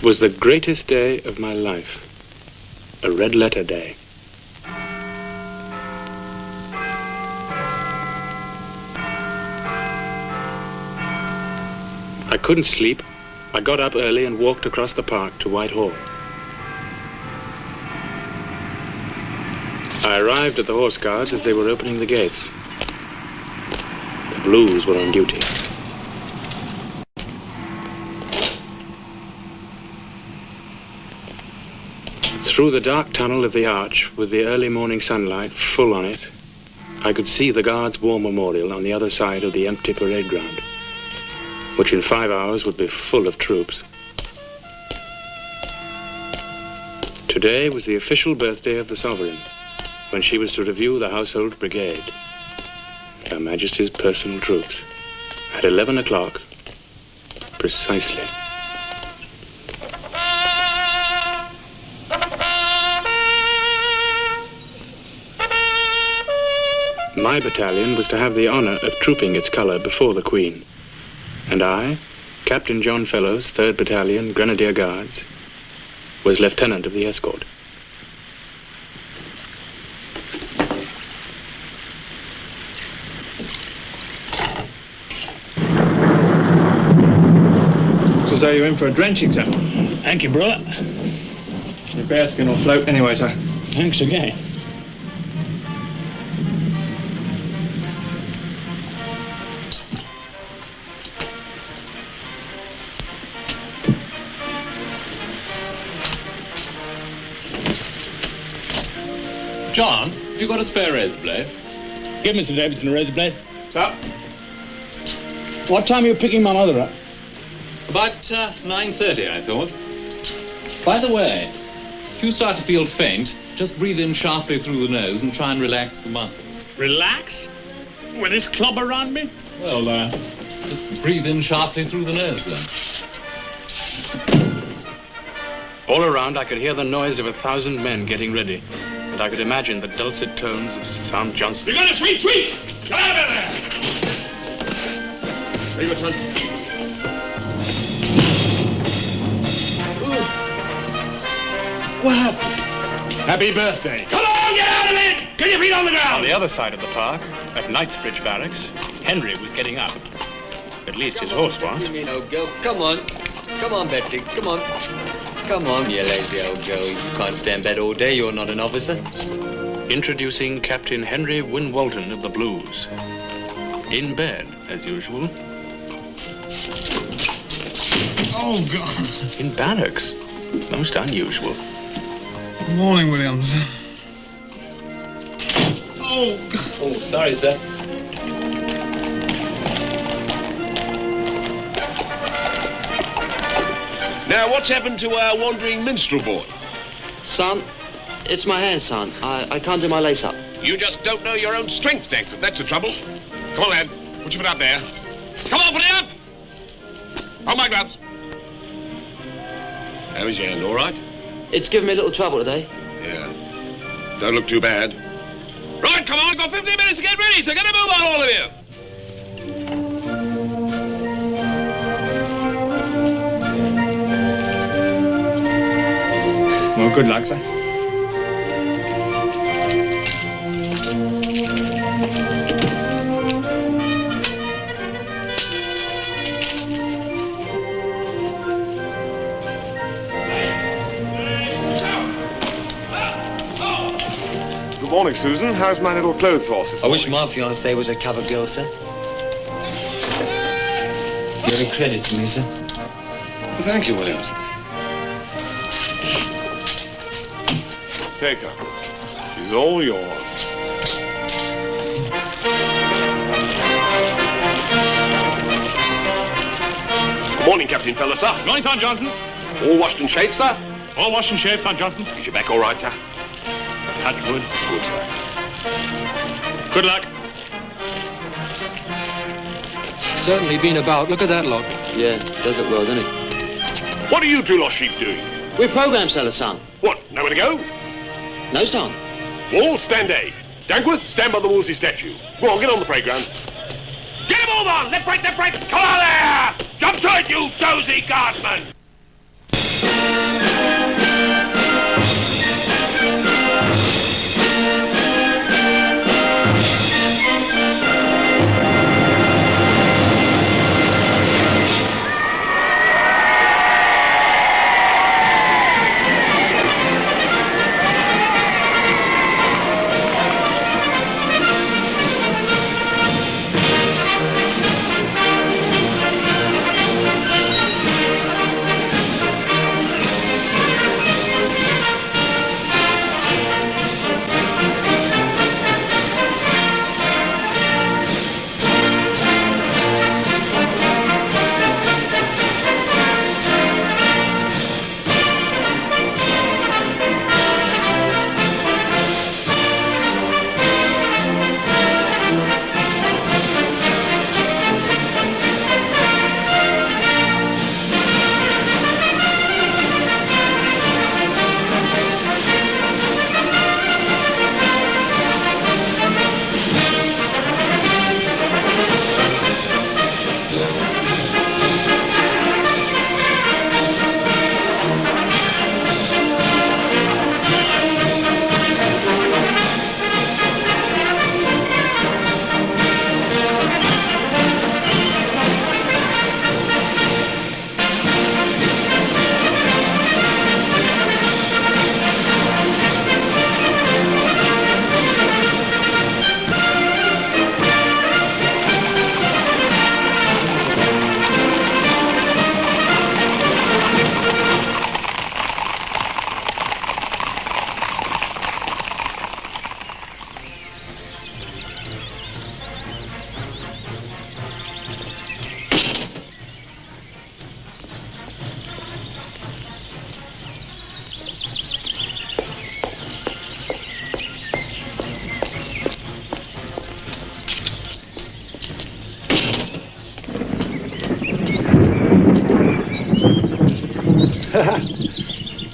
It was the greatest day of my life. A red letter day. I couldn't sleep. I got up early and walked across the park to Whitehall. I arrived at the Horse Guards as they were opening the gates. The Blues were on duty. Through the dark tunnel of the arch, with the early morning sunlight full on it, I could see the Guards' War Memorial on the other side of the empty parade ground, which in 5 hours would be full of troops. Today was the official birthday of the Sovereign, when she was to review the Household Brigade, Her Majesty's personal troops, at 11 o'clock, precisely. My battalion was to have the honor of trooping its color before the Queen, and I, Captain John Fellows, 3rd Battalion, Grenadier Guards, was lieutenant of the escort. Looks as though you're in for a drenching, sir. Thank you, brother. Your bearskin will float anyway, sir. Thanks again. John, have you got a spare razor blade? Give Mr. Davidson a razor blade. Sir? What time are you picking my mother up? About 9:30, I thought. By the way, if you start to feel faint, just breathe in sharply through the nose and try and relax the muscles. Relax? With this club around me? Well, just breathe in sharply through the nose, then. All around, I could hear the noise of 1,000 men getting ready, and I could imagine the dulcet tones of Sam Johnson. You're gonna sweep! Get out of there! Very good, son. What happened? Happy birthday. Come on, get out of it! Get your feet on the On ground! the other side of the park, at Knightsbridge Barracks, Henry was getting up. At least his horse was. You mean, old girl? Come on. Come on, Betsy. Come on. Come on, you lazy old girl. You can't stay in bed all day. You're not an officer. Introducing Captain Henry Wynne-Walton of the Blues. In bed, as usual. Oh, God. In barracks. Most unusual. Good morning, Williams. Oh, God. Oh, sorry, sir. Now, what's happened to our wandering minstrel boy? Son, it's my hand, son. I can't do my lace-up. You just don't know your own strength, Dankford. That's the trouble. Come on, lad. Put your foot up there. Come on, put it up! On my gloves. How is your hand, all right? It's given me a little trouble today. Yeah. Don't look too bad. Right, come on. Got 15 minutes to get ready, so get a move on, all of you. Well, good luck, sir. Good morning, Susan. How's my little clothes horse this I wish morning? my fiancée was a cover girl, sir. You're a credit to me, sir. Well, thank you, Williams. Take her. She's all yours. Good morning, Captain Feller, sir. Good morning, Sergeant Johnson. All washed and shaved, sir? All washed and shaved, Sergeant Johnson. Is your back all right, sir? Touch wood. Good, sir. Good luck. Certainly been about. Look at that lot. Yeah, does look well, doesn't it? What are you two lost sheep doing? We're program sellers, son. What, nowhere to go? No, son. Wall, stand A. Dankworth, stand by the Wolsey statue. Go on, get on the playground. Get a move on! Left, right, left, right! Come on there! Jump to it, you dozy guardsman!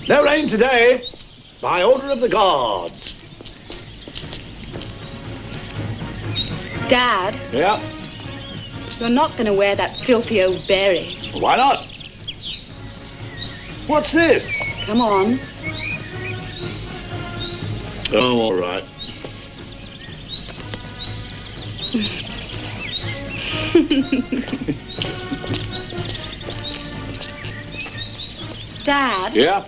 No rain today. By order of the gods. Dad, Yeah? you're not going to wear that filthy old berry. Why not? What's this? Come on. Oh, all right. Dad, Yeah?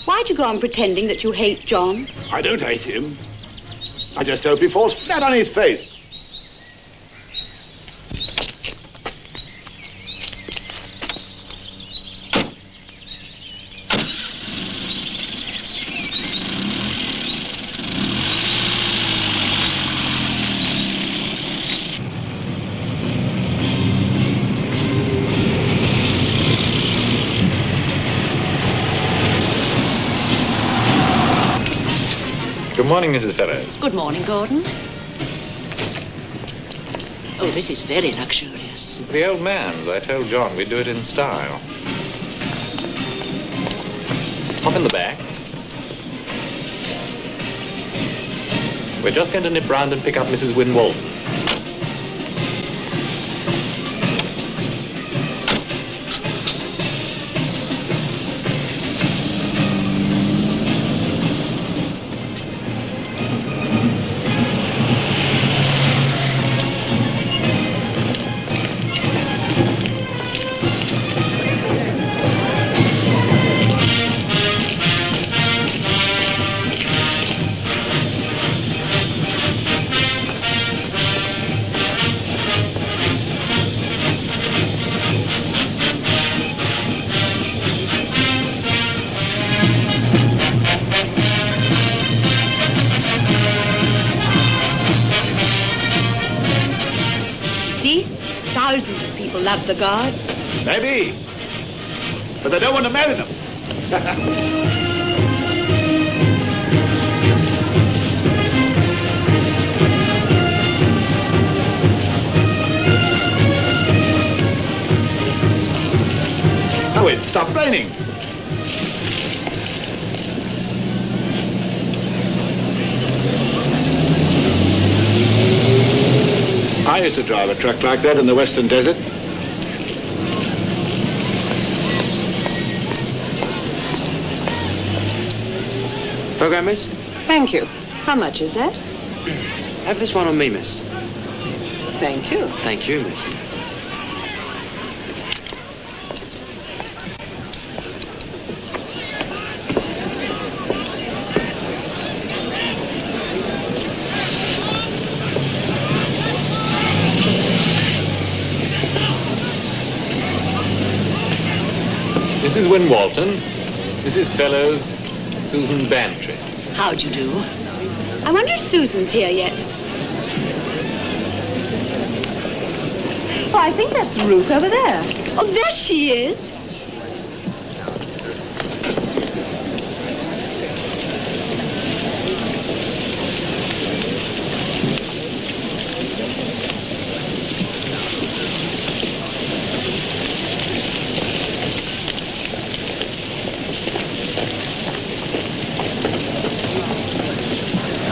why'd you go on pretending that you hate John? I don't hate him. I just hope he falls flat on his face. Good morning, Mrs. Fellows. Good morning, Gordon. Oh, this is very luxurious. It's the old man's. I told John we'd do it in style. Hop in the back. We're just going to nip round and pick up Mrs. Wynne-Walton. See? Thousands of people love the guards. Maybe. But they don't want to marry them. Oh, it stopped raining. I used to drive a truck like that in the Western Desert. Program, miss? Thank you. How much is that? Have this one on me, miss. Thank you. Thank you, miss. Mrs. Wynne-Walton, Mrs. Fellows, Susan Bantry. How'd you do? I wonder if Susan's here yet. Oh, I think that's Ruth over there. Oh, there she is.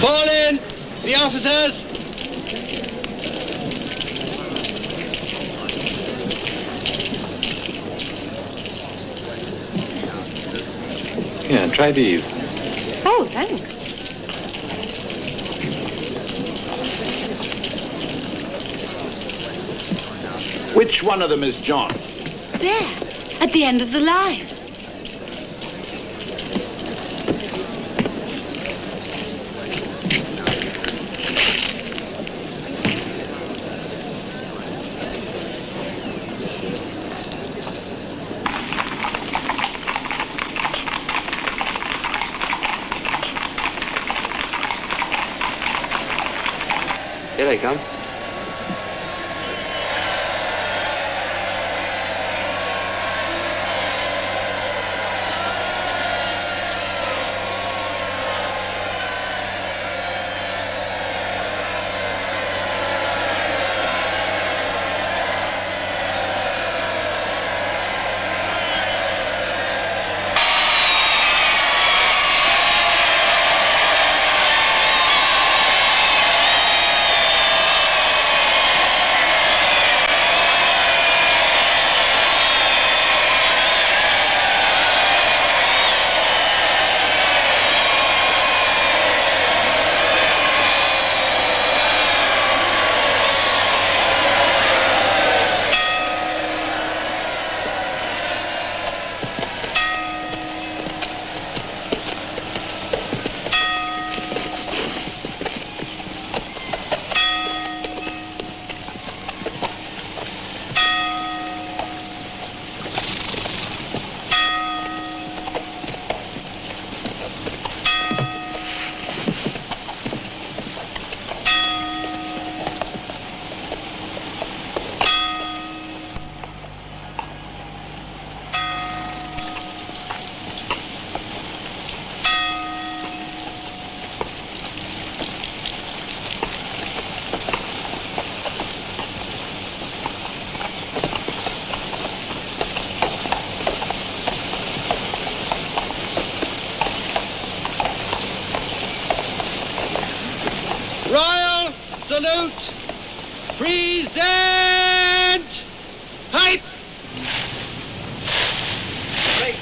Call in the officers. Yeah, try these. Oh, thanks. Which one of them is John? There, at the end of the line. Here they come. Royal salute. Present. Height. Break.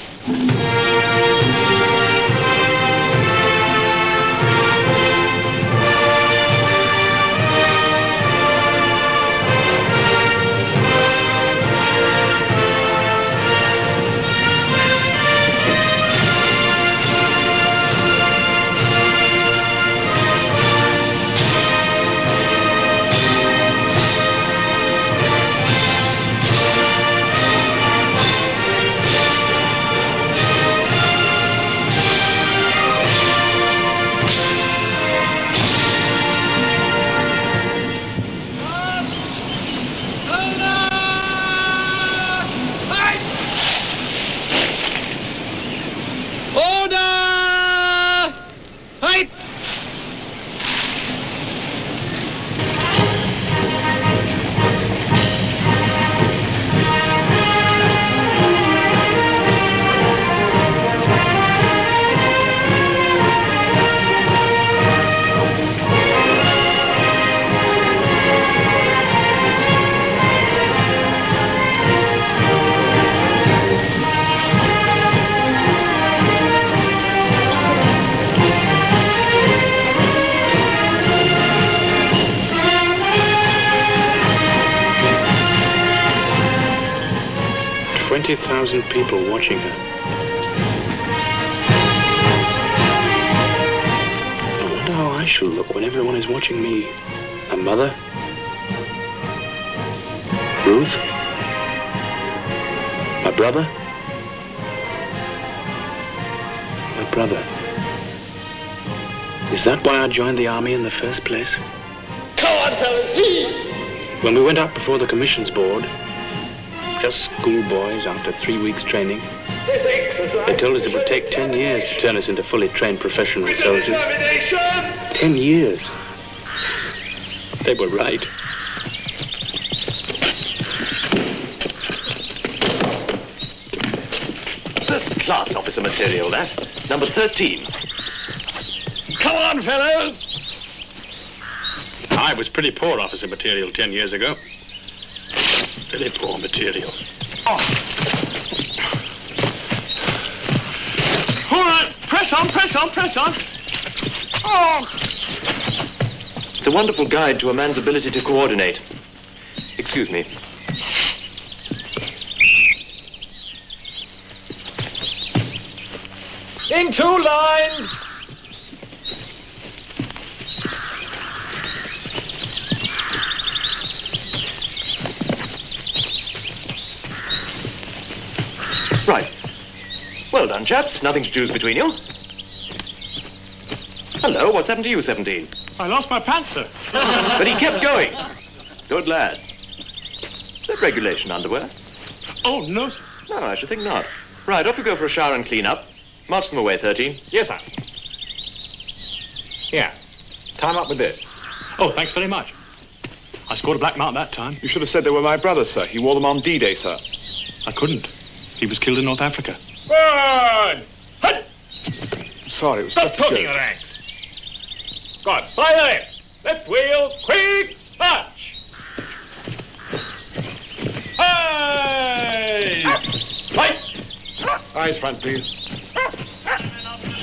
20,000 people watching her. I wonder how I shall look when everyone is watching me. My mother? Ruth? My brother? My brother. Is that why I joined the army in the first place? Come on, fellas, heave! When we went up before the commissions board, just schoolboys after 3 weeks training, they told us it would take 10 years to turn us into fully trained professional soldiers. 10 years. They were right. First class officer material, that. Number 13. Come on, fellows! I was pretty poor officer material 10 years ago. Really poor material. Oh. All right, press on, press on, press on. Oh! It's a wonderful guide to a man's ability to coordinate. Excuse me. In 2 lines. Right. Well done, chaps. Nothing to choose between you. Hello, what's happened to you, 17? I lost my pants, sir. But he kept going. Good lad. Is that regulation underwear? Oh, no, sir. No, I should think not. Right, off you go for a shower and clean up. March them away, 13. Yes, sir. Here. Tie 'em up with this. Oh, thanks very much. I scored a black mark that time. You should have said they were my brothers, sir. He wore them on D-Day, sir. I couldn't. He was killed in North Africa. Good! Hut! Sorry, it was Stop just a talking, joke. your ranks. Go on, fly the left. Left wheel, quick, march. Hey! Right. Eyes front, please.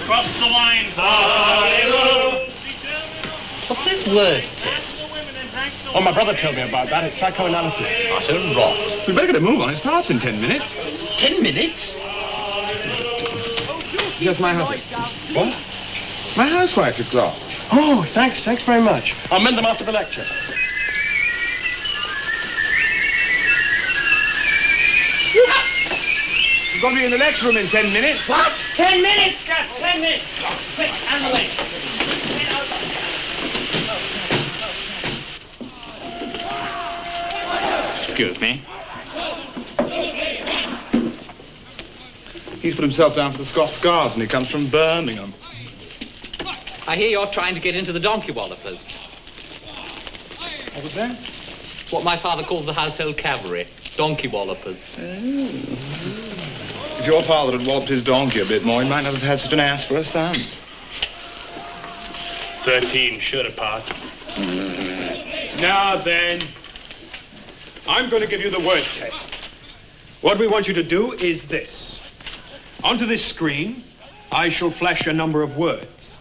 Cross the line. Hallelujah. What's this word test? Oh, my brother told me about that. It's psychoanalysis. Utter rot. We better get a move on. It starts in 10 minutes. 10 minutes? Yes, my husband. What? My housewife has got. Oh, thanks very much. I'll mend them after the lecture. We've got to be in the next room in 10 minutes. What? 10 minutes, Jeff. 10 minutes. Quick, and the way. Excuse me. He's put himself down for the Scots Guards and he comes from Birmingham. I hear you're trying to get into the donkey wallopers. What was that? It's what my father calls the household cavalry. Donkey wallopers. If your father had walloped his donkey a bit more, he might not have had such an ass for a son. 13, sure to pass. Now then, I'm going to give you the word test. What we want you to do is this. Onto this screen, I shall flash a number of words.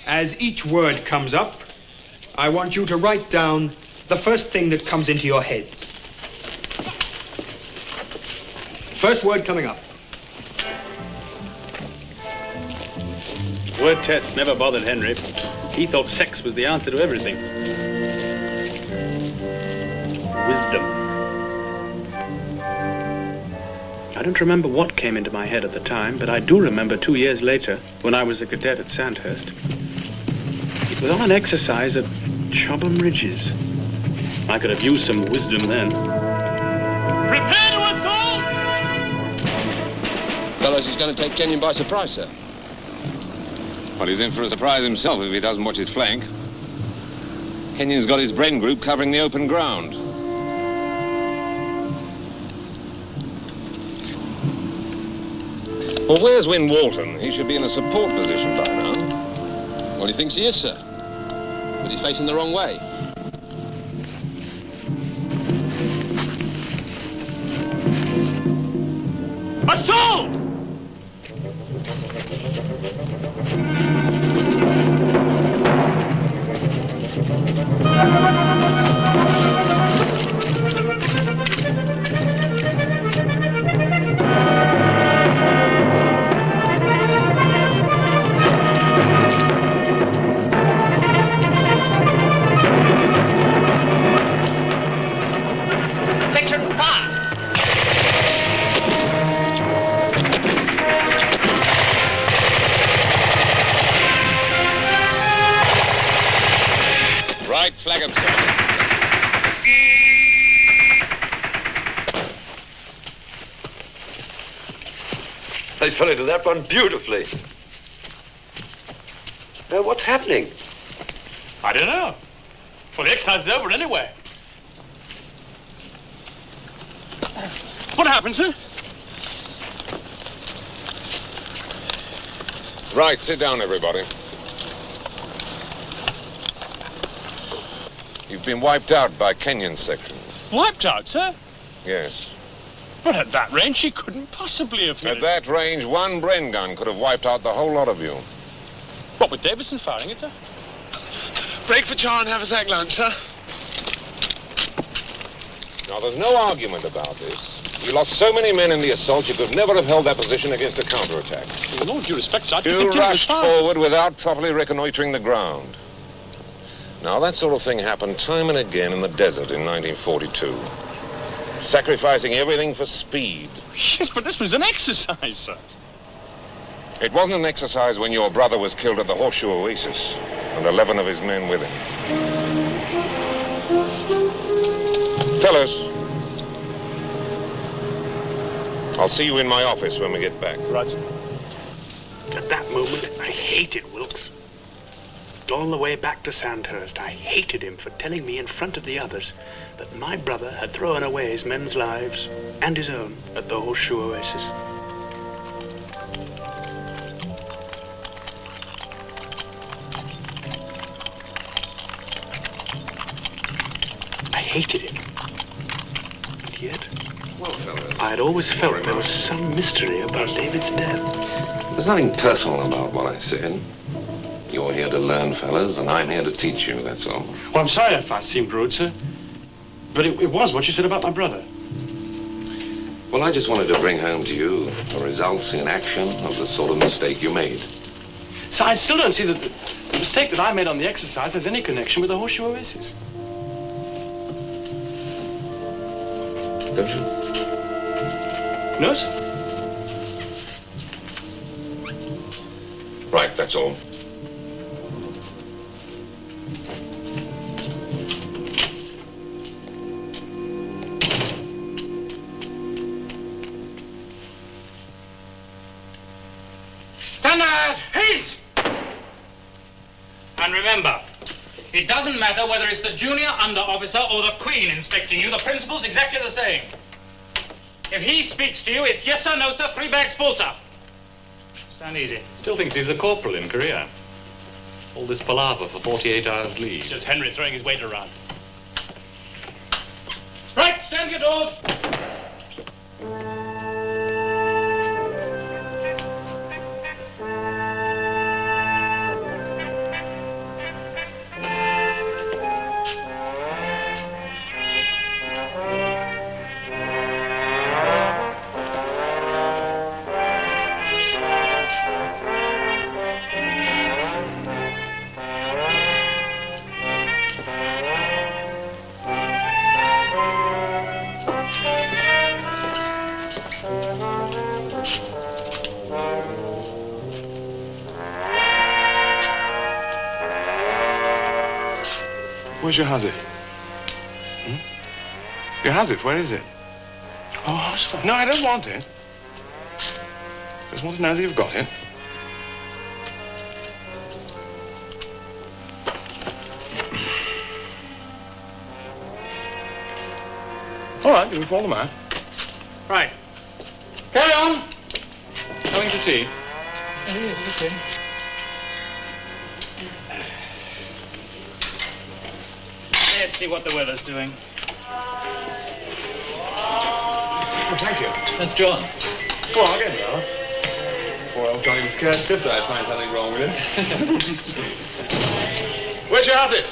As each word comes up, I want you to write down the first thing that comes into your heads. First word coming up. Word tests never bothered Henry. He thought sex was the answer to everything. Wisdom. I don't remember what came into my head at the time, but I do remember 2 years later, when I was a cadet at Sandhurst. It was on an exercise at Chobham Ridges. I could have used some wisdom then. Prepare to assault! Fellows, he's going to take Kenyon by surprise, sir. Well, he's in for a surprise himself if he doesn't watch his flank. Kenyon's got his Bren group covering the open ground. Well, where's Wynne-Walton? He should be in a support position by now. Well, he thinks he is, sir. But he's facing the wrong way. Assault! Section 5. Right flag obstruction. They fell into that one beautifully. Now, what's happening? I don't know. Well, the exercise is over anyway. What happened, sir? Right, sit down, everybody. You've been wiped out by Kenyon's section. Wiped out, sir? Yes. But at that range, she couldn't possibly have hit At it. that range, one Bren gun could have wiped out the whole lot of you. What, with Davidson firing it, sir? Break for chow and have a sack lunch, sir. Now, there's no argument about this. You lost so many men in the assault, you could never have held that position against a counterattack. With all due respect, sir, You rushed forward without properly reconnoitering the ground. Now, that sort of thing happened time and again in the desert in 1942. Sacrificing everything for speed. Yes, but this was an exercise, sir. It wasn't an exercise when your brother was killed at the Horseshoe Oasis, and 11 of his men with him. Fellas, I'll see you in my office when we get back. Right. At that moment, I hated Wilkes. All the way back to Sandhurst, I hated him for telling me in front of the others that my brother had thrown away his men's lives and his own at the Horseshoe Oasis. I hated him. And yet, Well, fellas, I had always felt there was some mystery about David's death. there's nothing personal about what I said. You're here to learn, fellas, and I'm here to teach you, that's all. Well, I'm sorry if I seemed rude, sir. But it was what you said about my brother. Well, I just wanted to bring home to you the results in action of the sort of mistake you made. So I still don't see that the mistake that I made on the exercise has any connection with the Horseshoe Oasis. Don't you? No, sir. Right, that's all. Standard! He's! And remember, it doesn't matter whether it's the junior under officer or the Queen inspecting you. The principle's exactly the same. If he speaks to you, it's yes sir, no sir, 3 bags full, sir. Stand easy. Still thinks he's a corporal in Korea. All this palaver for 48 hours leave. Just Henry throwing his weight around. Right, stand your doors. Where's your hazard? Your hazard, where is it? Oh, sorry. No, I don't want it. Just want to know that you've got it. All right, you can call them out. Right. Carry on. Coming to tea. Yes, okay. Let's see what the weather's doing. Oh, thank you. That's John. Go on, I'll get it, Alan. Poor old Johnny was scared stiff that I'd find something wrong with him. Where's your hazard?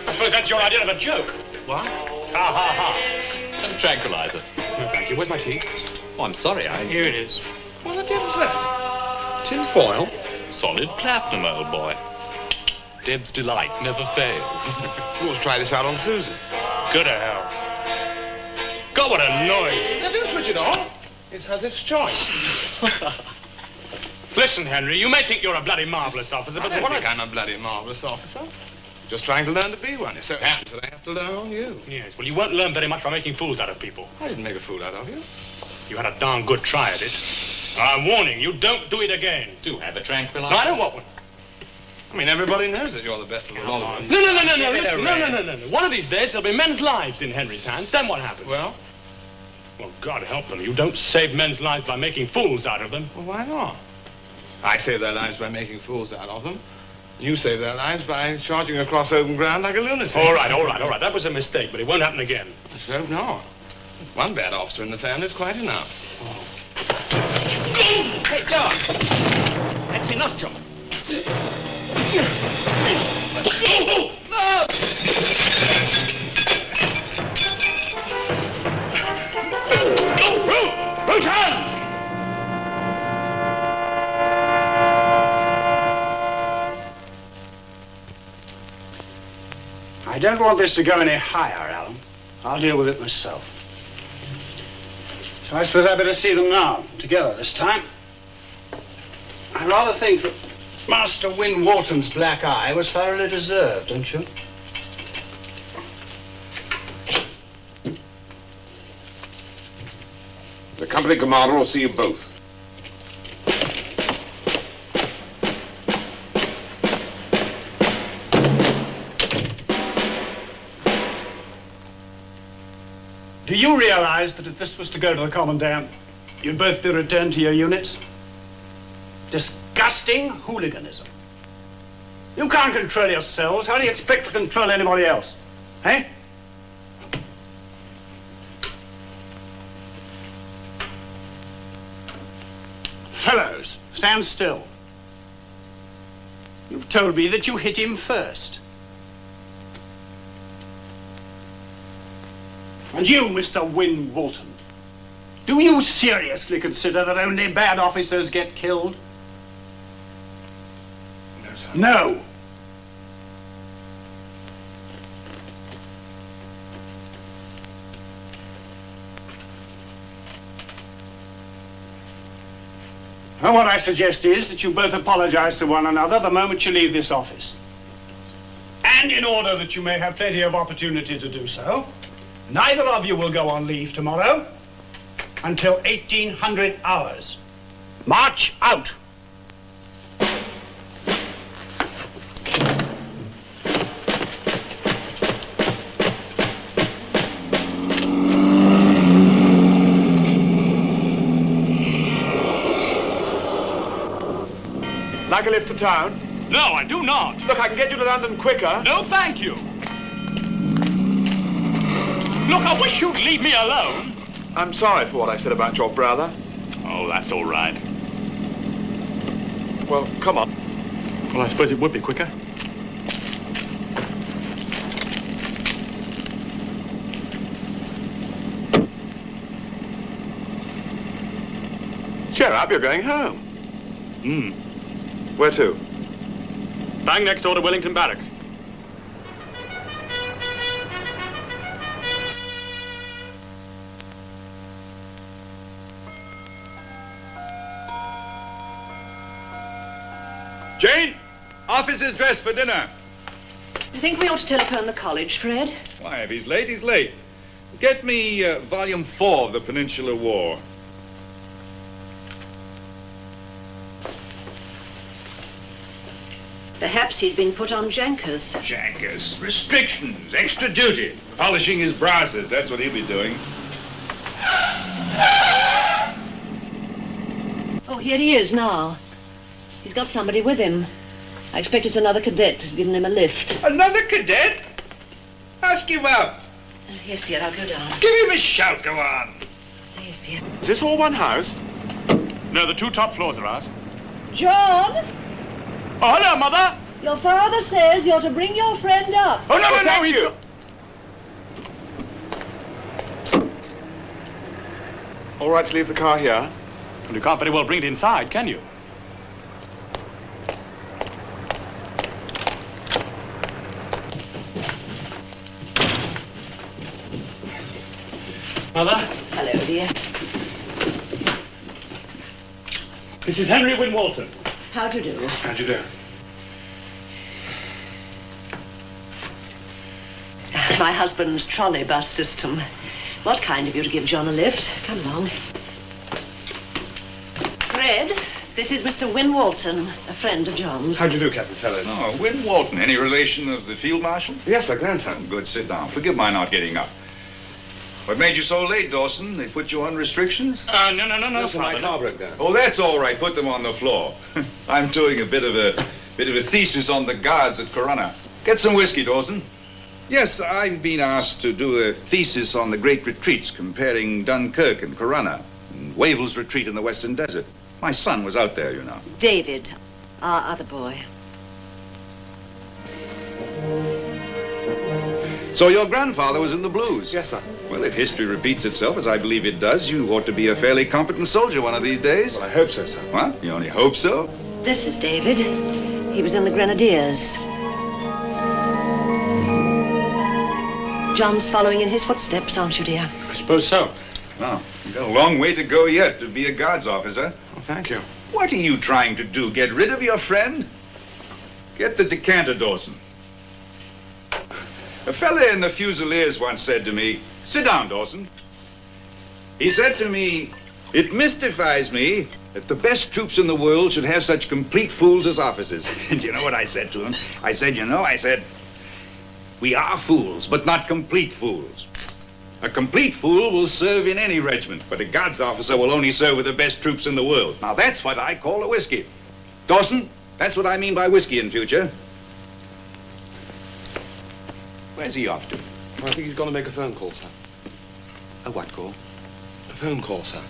I suppose that's your idea of a joke. What? Ha, ha, ha. Some tranquilizer. No, thank you. Where's my tea? Oh, I'm sorry, Here it is. What the devil's that? Tin foil? Solid platinum, old boy. Deb's delight never fails. You ought to try this out on Susan. Go to hell. God, what a noise. Now, don't switch it on. It's Hazard's choice. Listen, Henry, you may think you're a bloody marvellous officer, I but don't what think I'm a bloody marvellous officer. Just trying to learn to be one. It so happens that I have to learn on you. Yes, well, you won't learn very much by making fools out of people. I didn't make a fool out of you. You had a darn good try at it. I'm warning you, don't do it again. Do have a tranquilizer. No, I don't want one. I mean, everybody knows that you're the best of the lot of us. No, listen, no. One of these days, there'll be men's lives in Henry's hands. Then what happens? Well, God help them. You don't save men's lives by making fools out of them. well, why not? I save their lives by making fools out of them. You save their lives by charging across open ground like a lunatic. All right. That was a mistake, but it won't happen again. I should hope not. One bad officer in the family is quite enough. Hey, John! That's enough, John. I don't want this to go any higher, Alan. I'll deal with it myself. So I suppose I better see them now, together this time. I rather think that Master Wynne-Walton's black eye was thoroughly deserved, don't you? The company commander will see you both. Do you realize that if this was to go to the commandant, you'd both be returned to your units? Disgusting hooliganism. You can't control yourselves. How do you expect to control anybody else? Eh? Fellows, stand still. You've told me that you hit him first. And you, Mr. Wynne-Walton, do you seriously consider that only bad officers get killed? No, sir. No. And what I suggest is that you both apologize to one another the moment you leave this office. And in order that you may have plenty of opportunity to do so, neither of you will go on leave tomorrow until 1800 hours. March out. Like a lift to town? No, I do not. Look, I can get you to London quicker. No, thank you. Look, I wish you'd leave me alone. I'm sorry for what I said about your brother. Oh, that's all right. Well, come on. Well, I suppose it would be quicker. Cheer up, you're going home. Where to? Bang next door to Wellington Barracks. Jane, officer's dressed for dinner. You think we ought to telephone the college, Fred? Why, if he's late, he's late. Get me volume 4 of the Peninsular War. Perhaps he's been put on jankers. Jankers, restrictions, extra duty. Polishing his brasses, that's what he'll be doing. Oh, here he is now. He's got somebody with him. I expect it's another cadet who's given him a lift. Another cadet? Ask him up. Yes, dear, I'll go down. Give him a shout, go on. Yes, dear. Is this all one house? No, the 2 top floors are ours. John! Oh, hello, Mother. Your father says you're to bring your friend up. Oh, no, he's... All right to leave the car here? Well, you can't very well bring it inside, can you? Mother? Hello, dear. This is Henry Wynne-Walton. How do you do? How do you do? My husband's trolley bus system. Was kind of you to give John a lift. Come along. Fred, this is Mr. Wynne-Walton, a friend of John's. How do you do, Captain Fellows? Oh, Wynne-Walton. Any relation of the Field Marshal? Yes, sir, grandson. Good, sit down. Forgive my not getting up. What made you so late, Dawson? They put you on restrictions? No, Listen, my car broke down. Oh, that's all right. Put them on the floor. I'm doing a bit of a thesis on the guards at Corunna. Get some whiskey, Dawson. Yes, I've been asked to do a thesis on the great retreats comparing Dunkirk and Corunna and Wavell's retreat in the Western Desert. My son was out there, you know. David, our other boy. So your grandfather was in the Blues? Yes, sir. Well, if history repeats itself, as I believe it does, you ought to be a fairly competent soldier one of these days. Well, I hope so, sir. What? You only hope so? This is David. He was in the Grenadiers. John's following in his footsteps, aren't you, dear? I suppose so. Well, you've got a long way to go yet to be a guards officer. Oh, thank you. What are you trying to do? Get rid of your friend? Get the decanter, Dawson. A fella in the Fusiliers once said to me, sit down, Dawson. He said to me, it mystifies me that the best troops in the world should have such complete fools as officers. And you know what I said to him? I said, we are fools, but not complete fools. A complete fool will serve in any regiment, but a guards officer will only serve with the best troops in the world. Now that's what I call a whiskey. Dawson, that's what I mean by whiskey in future. Where's he off to? I think he's going to make a phone call, sir. A what call? A phone call, sir.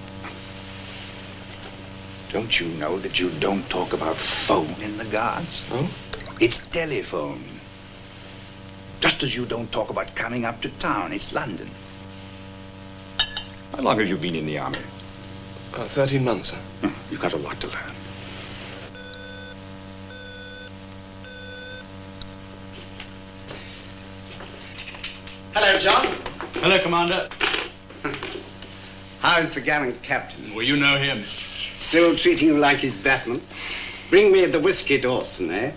Don't you know that you don't talk about phone in the guards? Oh? It's telephone. Just as you don't talk about coming up to town. It's London. How long have you been in the army? 13 months, sir. You've got a lot to learn. Hello, John. Hello, Commander. How's the gallant captain? Well, you know him. Still treating you like his batman? Bring me the whiskey, Dawson, eh?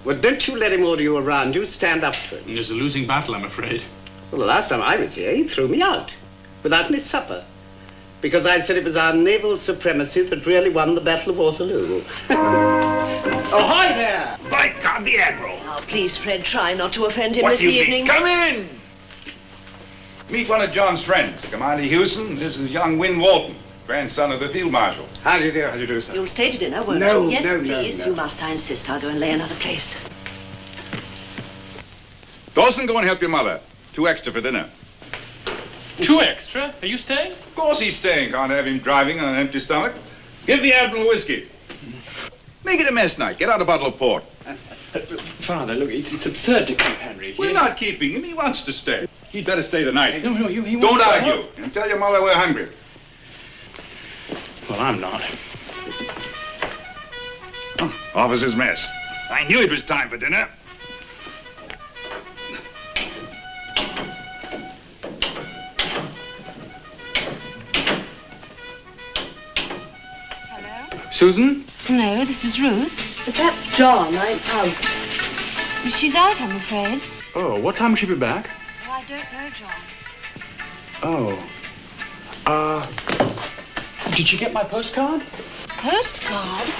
Well, don't you let him order you around. You stand up to him. It's a losing battle, I'm afraid. Well, the last time I was here, he threw me out without any supper because I said it was our naval supremacy that really won the Battle of Waterloo. Ahoy there! By God, the Admiral! Oh, please, Fred, try not to offend him What this do you evening. mean? Come in! Meet one of John's friends, Commander Hewson. This is young Wynne-Walton. grandson of the Field Marshal. How do you do? How do you do, sir? You'll stay to dinner, won't No, you? Yes, no, please. no. You must. I insist. I'll go and lay another place. Dawson, go and help your mother. 2 extra for dinner. 2 extra? Are you staying? Of course he's staying. Can't have him driving on an empty stomach. Give the Admiral whiskey. Make it a mess night. Get out a bottle of port. Father, look, it's absurd to keep Henry here. We're not keeping him. He wants to stay. He'd better stay the night. No, he Don't wants to argue. And tell your mother we're hungry. Well, I'm not. Oh, officer's mess. I knew it was time for dinner. Susan? No, this is Ruth. But that's John. I'm out. She's out, I'm afraid. Oh, what time will she be back? Oh, I don't know, John. Oh. Did she get my postcard? Postcard?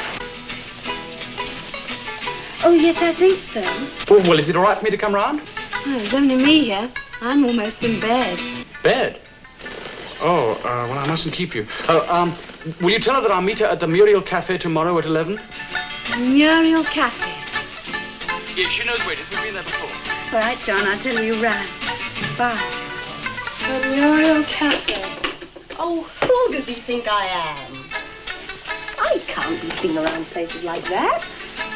Oh, yes, I think so. Well, is it all right for me to come round? Oh, there's only me here. I'm almost in bed. Bed? Oh, well, I mustn't keep you. Will you tell her that I'll meet her at the Muriel Cafe tomorrow at 11? Muriel Cafe. Yeah, she knows where it is. We've been there before. All right, John, I'll tell her you ran. Bye. The Muriel Cafe. Oh, who does he think I am? I can't be seen around places like that.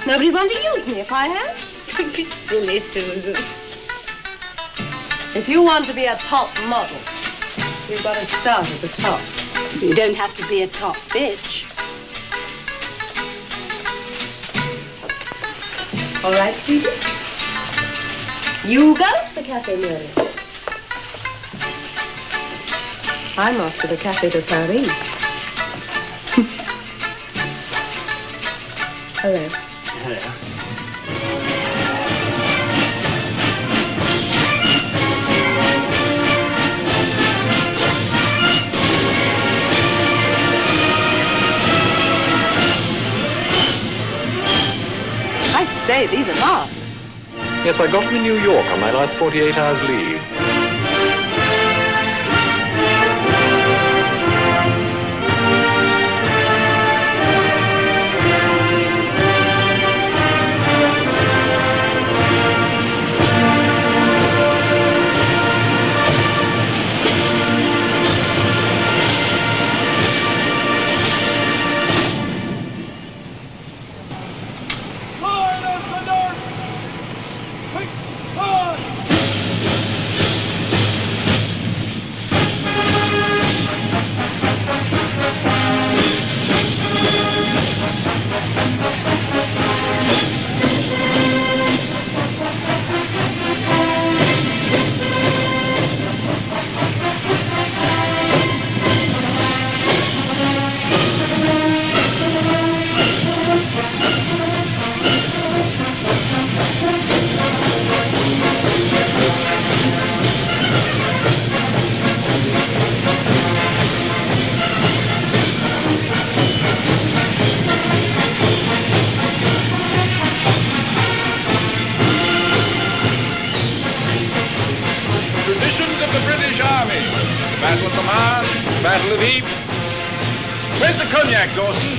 Nobody'd want to use me if I had. Don't be silly, Susan. If you want to be a top model, you've got to start at the top. You don't have to be a top bitch. All right, sweetie. You go to the Cafe Muriel. I'm off to the Cafe de Paris. Hello. Hello. I say, these are marvelous. Yes, I got them in New York on my last 48 hours leave. Traditions of the British Army. The Battle of the Marne, the Battle of Ypres. Where's the cognac, Dawson?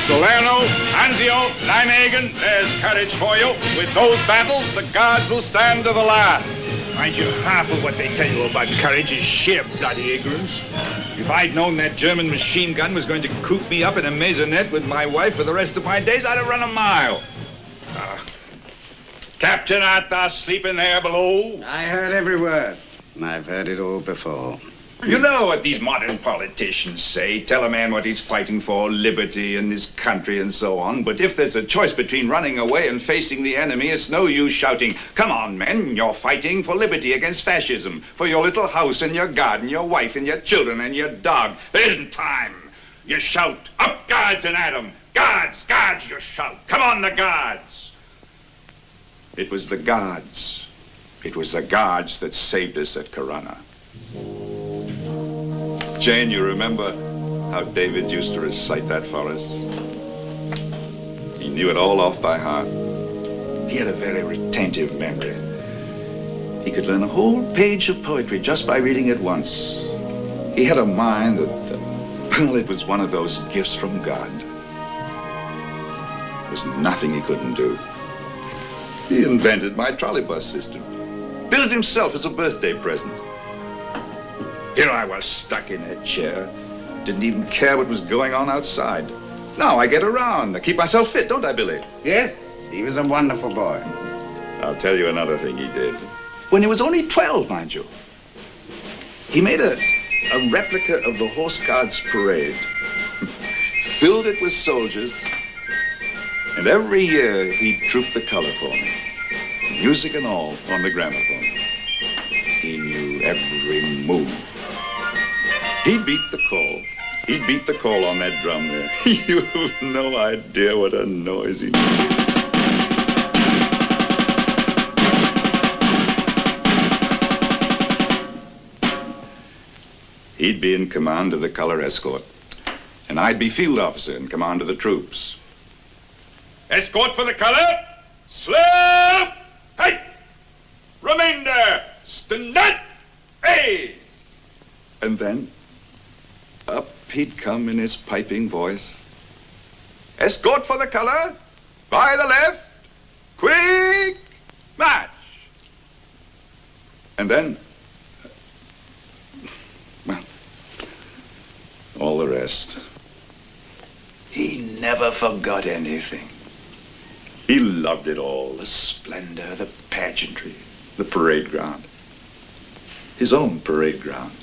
Salerno, Anzio, Nijmegen, there's courage for you. With those battles, the Guards will stand to the last. Mind you, half of what they tell you about courage is sheer bloody ignorance. If I'd known that German machine gun was going to coop me up in a maisonette with my wife for the rest of my days, I'd have run a mile. Captain, art thou sleeping there below? I heard every word. And I've heard it all before. You know what these modern politicians say. Tell a man what he's fighting for, liberty and his country and so on. But if there's a choice between running away and facing the enemy, it's no use shouting, come on, men, you're fighting for liberty against fascism, for your little house and your garden, your wife and your children and your dog. There isn't time. You shout, up Guards and at 'em. Guards, Guards, you shout. Come on, the Guards. It was the Guards. It was the Guards that saved us at Corunna. Jane, you remember how David used to recite that for us? He knew it all off by heart. He had a very retentive memory. He could learn a whole page of poetry just by reading it once. He had a mind that, well, it was one of those gifts from God. There was nothing he couldn't do. He invented my trolley bus system. Built it himself as a birthday present. Here I was stuck in that chair. Didn't even care what was going on outside. Now I get around. I keep myself fit, don't I, Billy? Yes, he was a wonderful boy. I'll tell you another thing he did. When he was only 12, mind you. He made a replica of the Horse Guards parade. Filled it with soldiers. And every year he'd troop the color for me. Music and all on the gramophone. He knew every move. He beat the call. He'd beat the call on that drum there. You have no idea what a noise he made. He'd be in command of the color escort, and I'd be field officer in command of the troops. Escort for the color, slip, hey! Remainder, stand, hey! And then, up he'd come in his piping voice. Escort for the color, by the left, quick, march! And then, well, all the rest. He never forgot anything. He loved it all, the splendor, the pageantry, the parade ground. His own parade ground.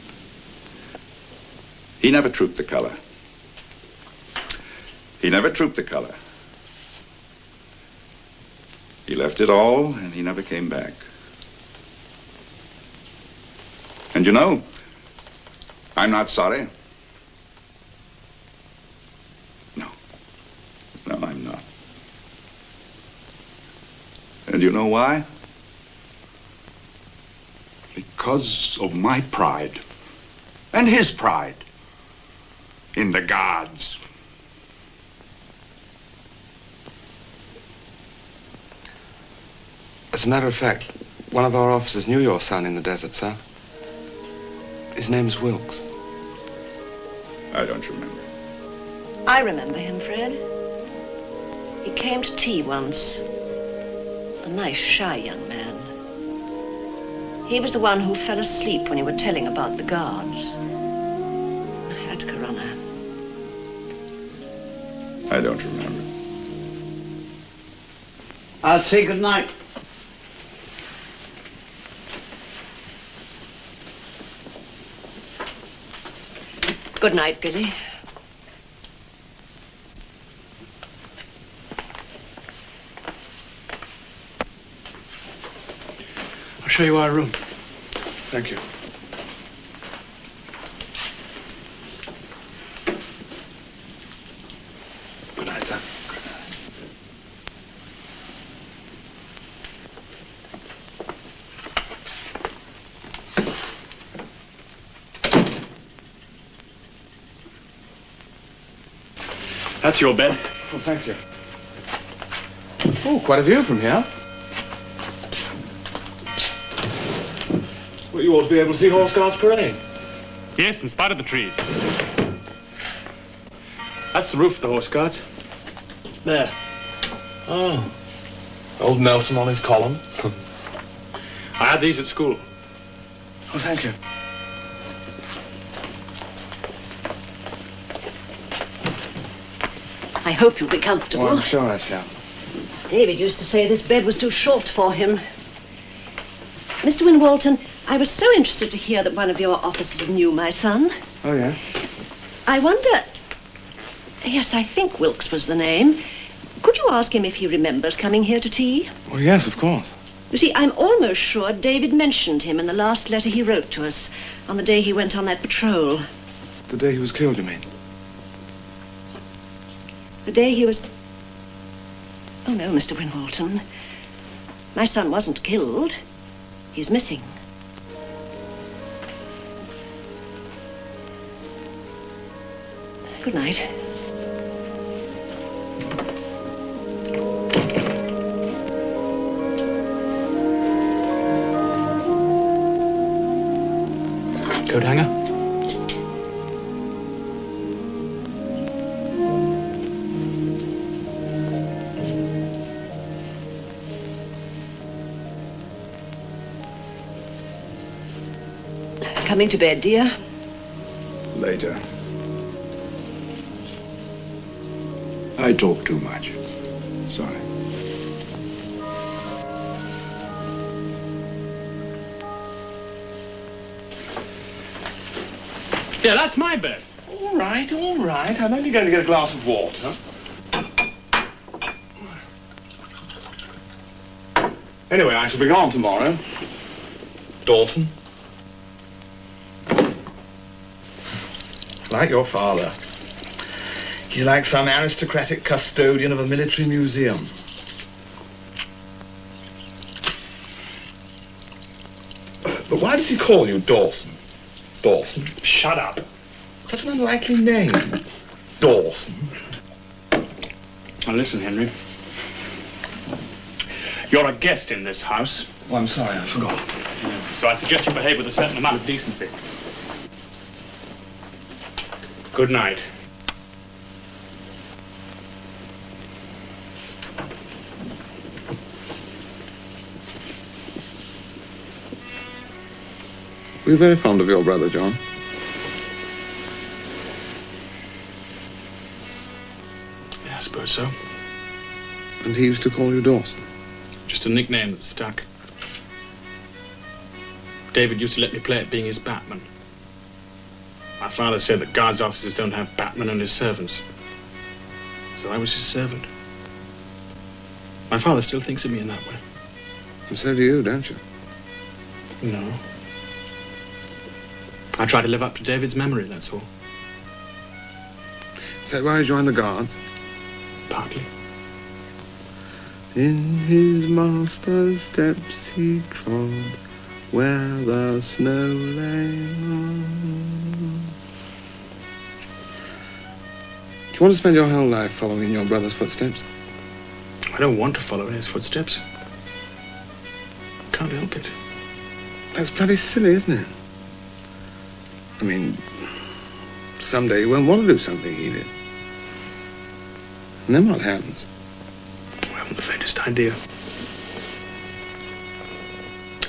He never trooped the color. He never trooped the color. He left it all, and he never came back. And you know, I'm not sorry. No, I'm not. And you know why? Because of my pride. And his pride. In the Guards. As a matter of fact, one of our officers knew your son in the desert, sir. His name's Wilkes. I don't remember. I remember him, Fred. He came to tea once. A nice, shy young man. He was the one who fell asleep when you were telling about the Guards. I had Corona. I don't remember. I'll say good night. Good night, Billy. I'll show you our room. Thank you. Good night, sir. That's your bed. Oh, thank you. Oh, quite a view from here. Well, you ought to be able to see Horse Guards parade. Yes, in spite of the trees. That's the roof of the Horse Guards. There. Oh. Old Nelson on his column. I had these at school. Oh, thank you. I hope you'll be comfortable. Oh, I'm sure I shall. David used to say this bed was too short for him. Mr. Wynne-Walton, I was so interested to hear that one of your officers knew my son. Oh, yeah? I wonder... Yes, I think Wilkes was the name. Could you ask him if he remembers coming here to tea? Well, yes, of course. You see, I'm almost sure David mentioned him in the last letter he wrote to us on the day he went on that patrol. The day he was killed, you mean? The day he was... Oh, no, Mr. Wynne-Walton. My son wasn't killed. He's missing. Good night. Coat hanger? Coming to bed, dear? Later. I talk too much. Sorry. Yeah, that's my bed. All right, all right. I'm only going to get a glass of water. Anyway, I shall be gone tomorrow. Dawson. Like your father. He's like some aristocratic custodian of a military museum. But why does he call you Dawson? Dawson? Shut up. Such an unlikely name. Dawson. Now listen, Henry. You're a guest in this house. Oh, I'm sorry, I forgot. So I suggest you behave with a certain amount of decency. Good night. Were you very fond of your brother, John? Yeah, I suppose so. And he used to call you Dawson? Just a nickname that stuck. David used to let me play at being his batman. My father said that guards' officers don't have batmen and his servants. So I was his servant. My father still thinks of me in that way. And so do you, don't you? No. I try to live up to David's memory, that's all. Is that why you joined the Guards? Partly. In his master's steps he trod, where the snow lay on. Do you want to spend your whole life following in your brother's footsteps? I don't want to follow in his footsteps. Can't help it. That's bloody silly, isn't it? I mean, someday you won't want to do something he did. And then what happens? I haven't the faintest idea.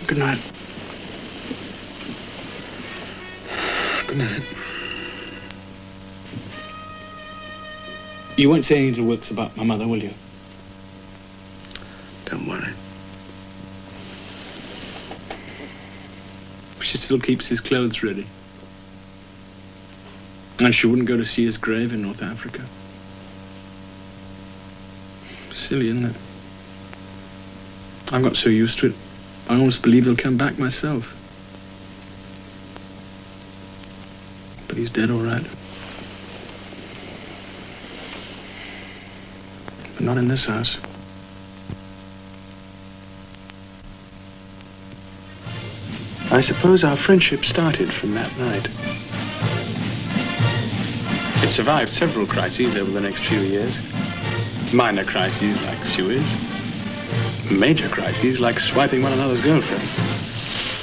Good night. Good night. You won't say any little works about my mother, will you? Don't worry. She still keeps his clothes ready. And she wouldn't go to see his grave in North Africa. Silly, isn't it? I've got so used to it, I almost believe he'll come back myself. But he's dead, all right. But not in this house. I suppose our friendship started from that night. It survived several crises over the next few years. Minor crises like Suez. Major crises like swiping one another's girlfriends.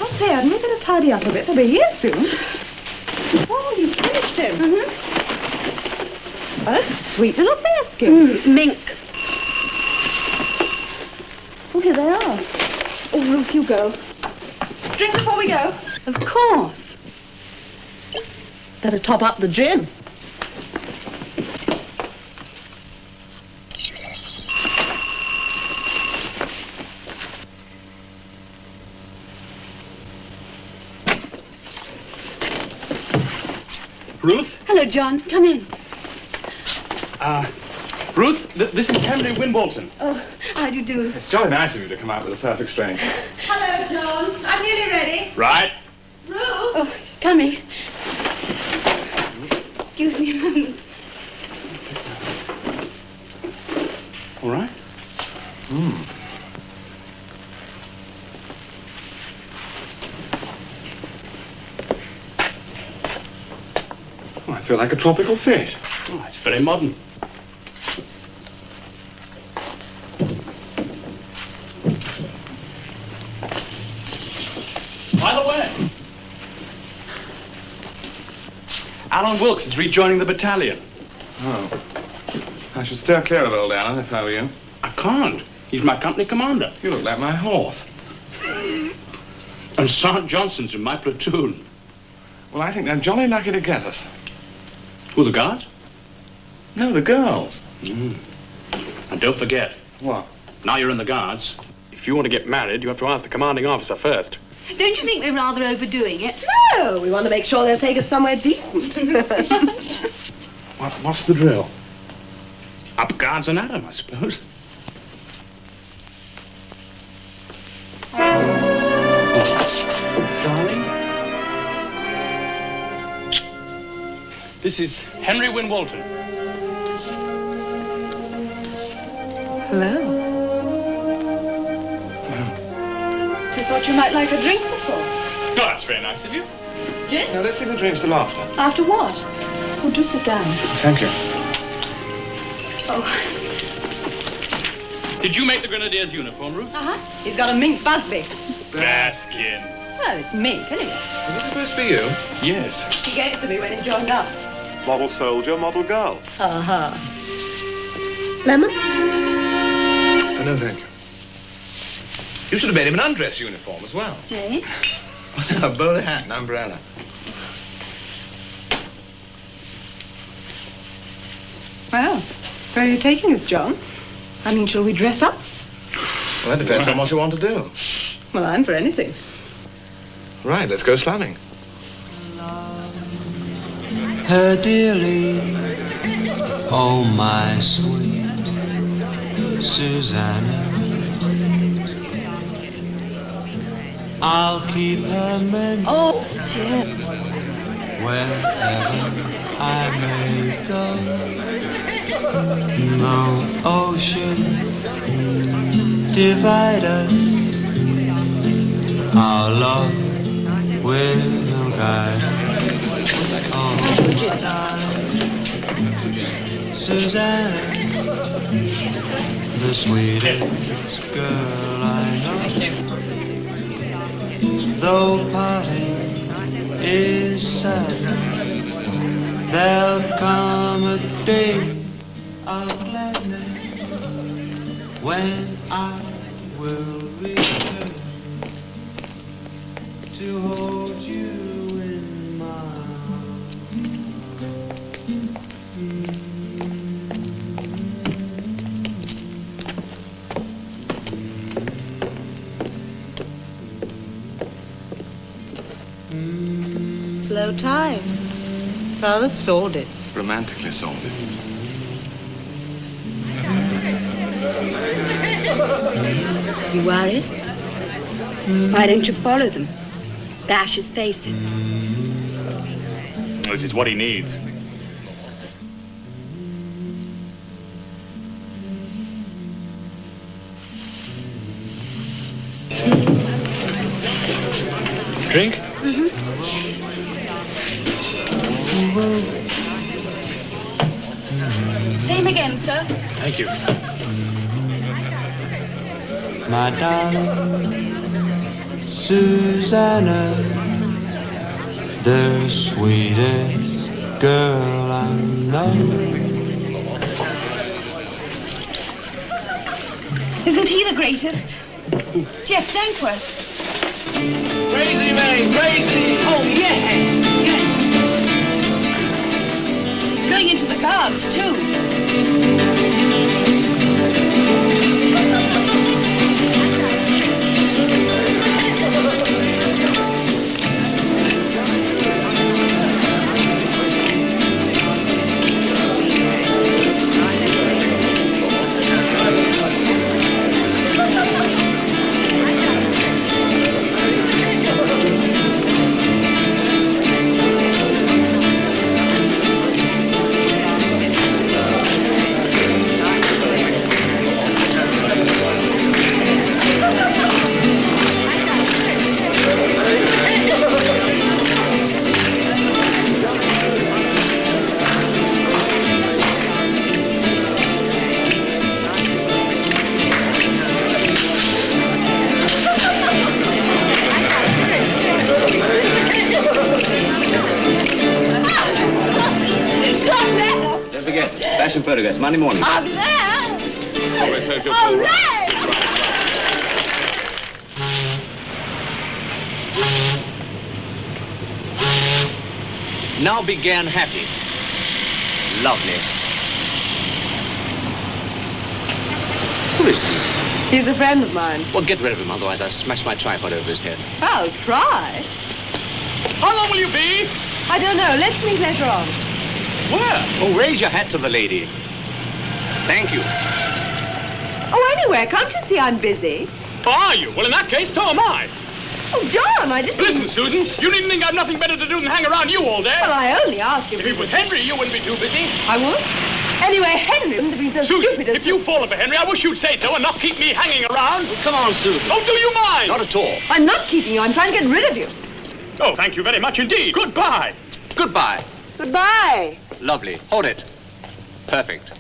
I'll say, hadn't we better tidy up a bit? They'll be here soon. Oh, you finished him. Mm-hmm. Well, that's a sweet little bearskin. It's mink. Oh, here they are. Oh, Ruth, you go. Drink before we go. Of course. Better top up the gin. Ruth? Hello, John. Come in. Ruth, this is Henry Wynne-Walton. Oh, how do you do? It's jolly nice of you to come out with a perfect stranger. Hello, John. I'm nearly ready. Right. Ruth? Oh, coming. Excuse me a moment. All right. Oh, I feel like a tropical fish. Oh, it's very modern. By the way, Alan Wilkes is rejoining the battalion. Oh. I should steer clear of old Alan if I were you. I can't. He's my company commander. You look like my horse. And Sergeant Johnson's in my platoon. Well, I think they're jolly lucky to get us. Who, the guards? No, the girls. And don't forget. What? Now you're in the guards. If you want to get married, you have to ask the commanding officer first. Don't you think we're rather overdoing it? No, we want to make sure they'll take us somewhere decent. What's the drill? Up guards and at 'em, I suppose. Darling? This is Henry Wynne-Walton. Hello. I thought you might like a drink before. Oh, that's very nice of you. Gin? No, let's leave the drinks till after. After what? Oh, do sit down. Thank you. Oh. Did you make the Grenadier's uniform, Ruth? Uh-huh. He's got a mink busby. Baskin. Well, it's mink, isn't it? Is this supposed to be you? Yes. He gave it to me when he joined up. Model soldier, model girl. Uh-huh. Lemon? Oh, no, thank you. You should have made him an undress uniform as well. Eh? A bowler hat and umbrella. Well, where are you taking us, John? I mean, shall we dress up? Well, that depends on what you want to do. Well, I'm for anything. Right, let's go slumming. Her dearly, oh my sweet Susanna, I'll keep her memory. Oh, Jim. Wherever I may go, no ocean divide us, our love will guide. Oh, Susanna, the sweetest girl I know. Though parting is sad, there'll come a day of gladness when I will return to hold you in my Slow time. Rather sordid. Romantically sordid. You worried? Why don't you follow them? Bash his face in. This is what he needs. Drink? Mm-hmm. Same again, sir. Thank you. my darling Susanna, the sweetest girl I know. Isn't he the greatest? Jeff Dankworth. Crazy, man, crazy! Oh, yeah! He's going into the Guards, too. Fashion photographs, Monday morning. I'll be there. Always hope you'll All right. now began happy. Lovely. Who is he? He's a friend of mine. Well, get rid of him, otherwise I'll smash my tripod over his head. I'll try. How long will you be? I don't know. Let's meet later on. Where? Oh, raise your hat to the lady. Thank you. Oh, anyway, can't you see I'm busy? Are you? Well, in that case, so am I. Oh, John, I didn't... Listen, Susan, you needn't think I've nothing better to do than hang around you all day. Well, I only asked you... If it was Henry, you wouldn't be too busy. I would. Anyway, Henry wouldn't have been so Susan, stupid as... if you fall for Henry, I wish you'd say so and not keep me hanging around. Well, come on, Susan. Oh, do you mind? Not at all. I'm not keeping you. I'm trying to get rid of you. Oh, thank you very much indeed. Goodbye. Goodbye. Goodbye. Lovely. Hold it. Perfect.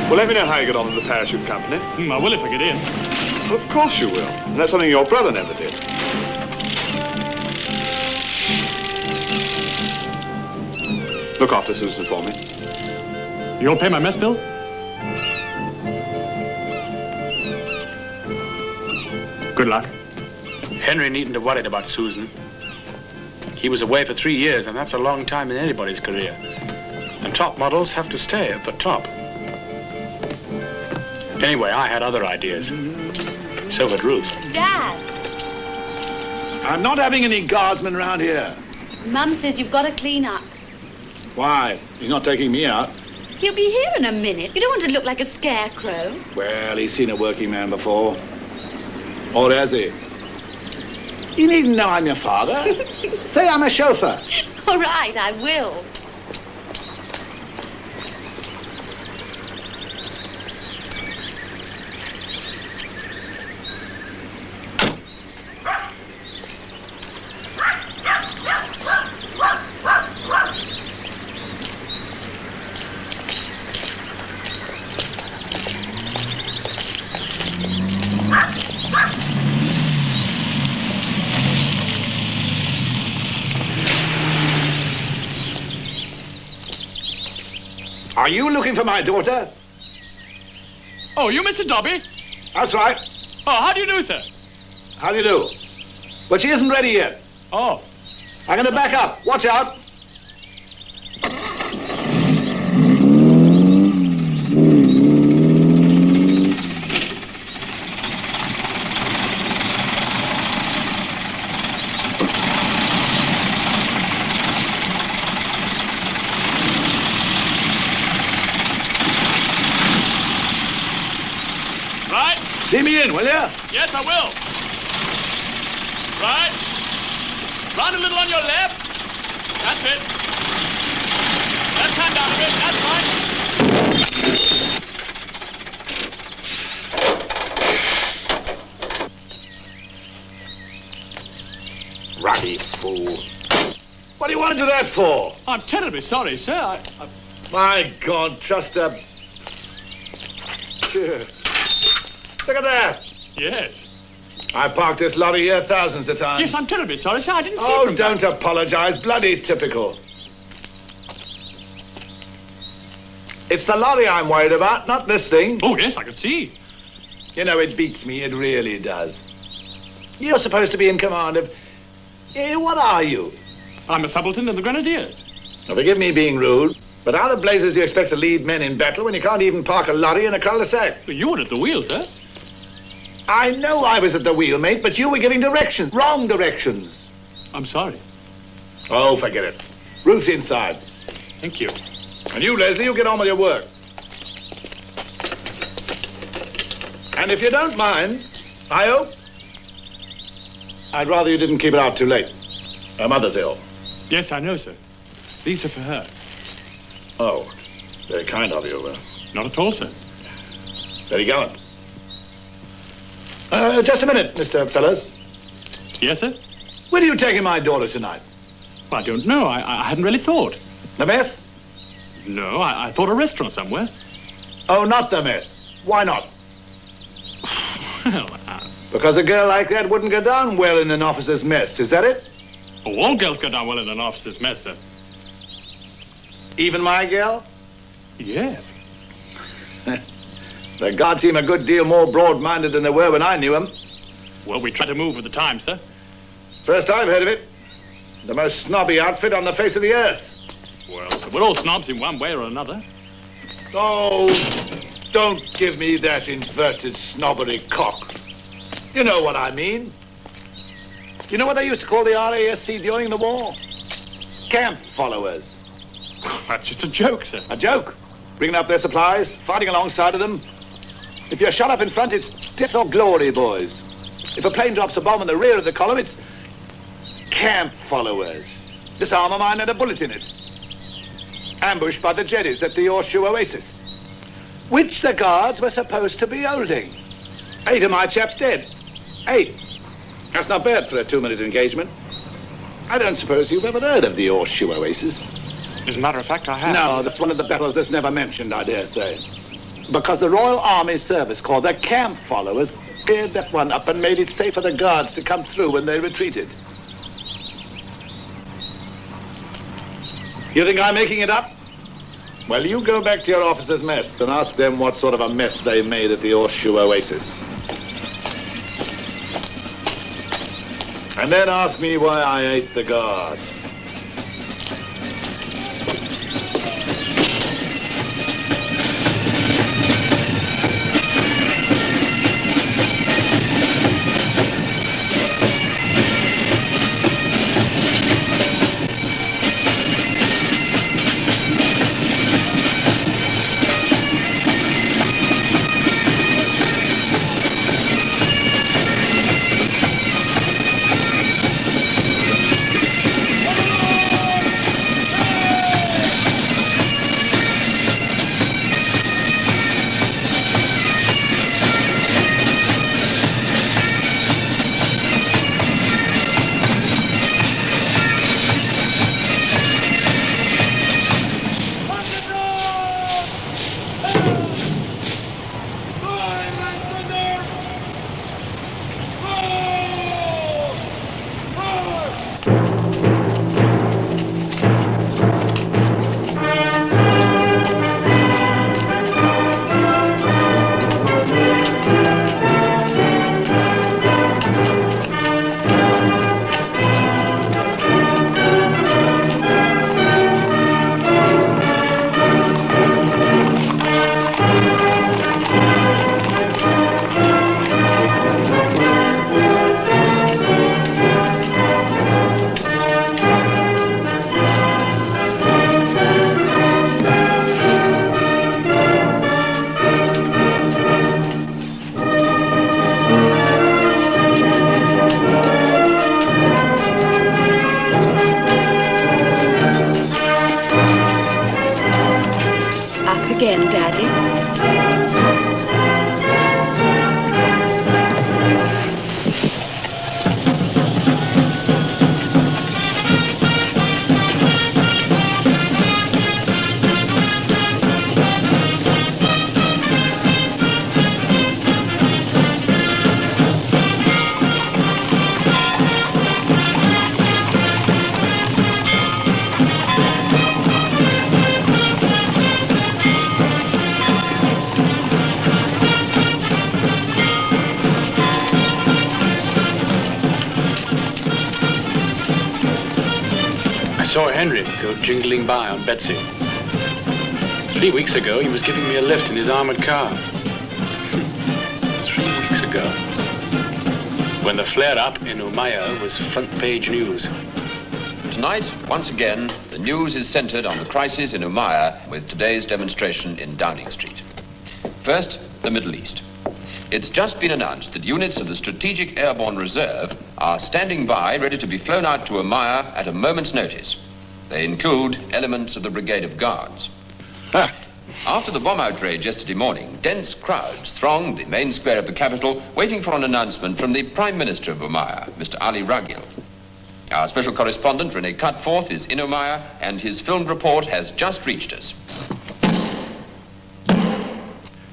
Well, let me know how you get on in the parachute company. I will if I get in. Well, of course you will. And that's something your brother never did. Look after Susan for me. You'll pay my mess bill? Good luck. Henry needn't have worried about Susan. He was away for 3 years, and that's a long time in anybody's career. And top models have to stay at the top. Anyway, I had other ideas. So had Ruth. Dad, I'm not having any guardsmen round here. Mum says you've got to clean up. Why? He's not taking me out. He'll be here in a minute. You don't want to look like a scarecrow. Well, he's seen a working man before. Or has he? You needn't know I'm your father. Say I'm a chauffeur. All right, I will. Are you looking for my daughter? Oh, you Mr. Dobby? That's right. Oh, how do you do, sir? How do you do? But she isn't ready yet. Oh. I'm going to back up. Watch out. See me in, will you? Yes, I will. Right. Round a little on your left. That's it. Left hand down a bit. That's fine. Ruddy fool. What do you want to do that for? I'm terribly sorry, sir. My God, just a... Look at that. Yes. I parked this lorry here thousands of times. Yes, I'm terribly sorry, sir. I didn't see it Oh, from don't apologize. Bloody typical. It's the lorry I'm worried about, not this thing. Oh, yes, I can see. You know, it beats me. It really does. You're supposed to be in command of... what are you? I'm a subaltern in the Grenadiers. Now, forgive me being rude, but how the blazes do you expect to lead men in battle when you can't even park a lorry in a cul-de-sac? Well, you were at the wheel, sir. I know I was at the wheel, mate, but you were giving directions. Wrong directions. I'm sorry. Oh, forget it. Ruth's inside. Thank you. And you, Leslie, you get on with your work. And if you don't mind, I hope... I'd rather you didn't keep it out too late. Her mother's ill. Yes, I know, sir. These are for her. Oh, very kind of you. Not at all, sir. Very gallant. Just a minute, Mr. Fellows. Yes, sir? Where are you taking my daughter tonight? I don't know. I hadn't really thought. The mess? No, I thought a restaurant somewhere. Oh, not the mess. Why not? Because a girl like that wouldn't go down well in an officer's mess, is that it? Oh, all girls go down well in an officer's mess, sir. Even my girl? Yes. The guards seem a good deal more broad-minded than they were when I knew them. Well, we try to move with the times, sir. First I've heard of it. The most snobby outfit on the face of the earth. Well, sir, we're all snobs in one way or another. Oh, don't give me that inverted snobbery cock. You know what I mean. You know what they used to call the RASC during the war? Camp followers. That's just a joke, sir. A joke? Bringing up their supplies, fighting alongside of them. If you're shot up in front, it's death or glory, boys. If a plane drops a bomb in the rear of the column, it's camp followers. This arm of mine had a bullet in it. Ambushed by the Jedis at the Horseshoe Oasis, which the guards were supposed to be holding. 8 of my chaps dead. 8. That's not bad for a 2-minute engagement. I don't suppose you've ever heard of the Horseshoe Oasis. As a matter of fact, I have. No, that's one of the battles that's never mentioned, I dare say. Because the Royal Army Service Corps, the camp followers, cleared that one up and made it safe for the guards to come through when they retreated. You think I'm making it up? Well, you go back to your officers' mess and ask them what sort of a mess they made at the Horseshoe Oasis. And then ask me why I ate the guards. Again, Daddy. I saw Henry go jingling by on Betsy. 3 weeks ago, he was giving me a lift in his armored car. 3 weeks ago. When the flare-up in Umayyah was front-page news. Tonight, once again, the news is centered on the crisis in Umayyah with today's demonstration in Downing Street. First, the Middle East. It's just been announced that units of the Strategic Airborne Reserve are standing by, ready to be flown out to Umayyah at a moment's notice. They include elements of the Brigade of Guards. After the bomb outrage yesterday morning, dense crowds thronged the main square of the capital, waiting for an announcement from the Prime Minister of Umayyah, Mr. Ali Raghil. Our special correspondent, Rene Cutforth, is in Umayyah, and his filmed report has just reached us.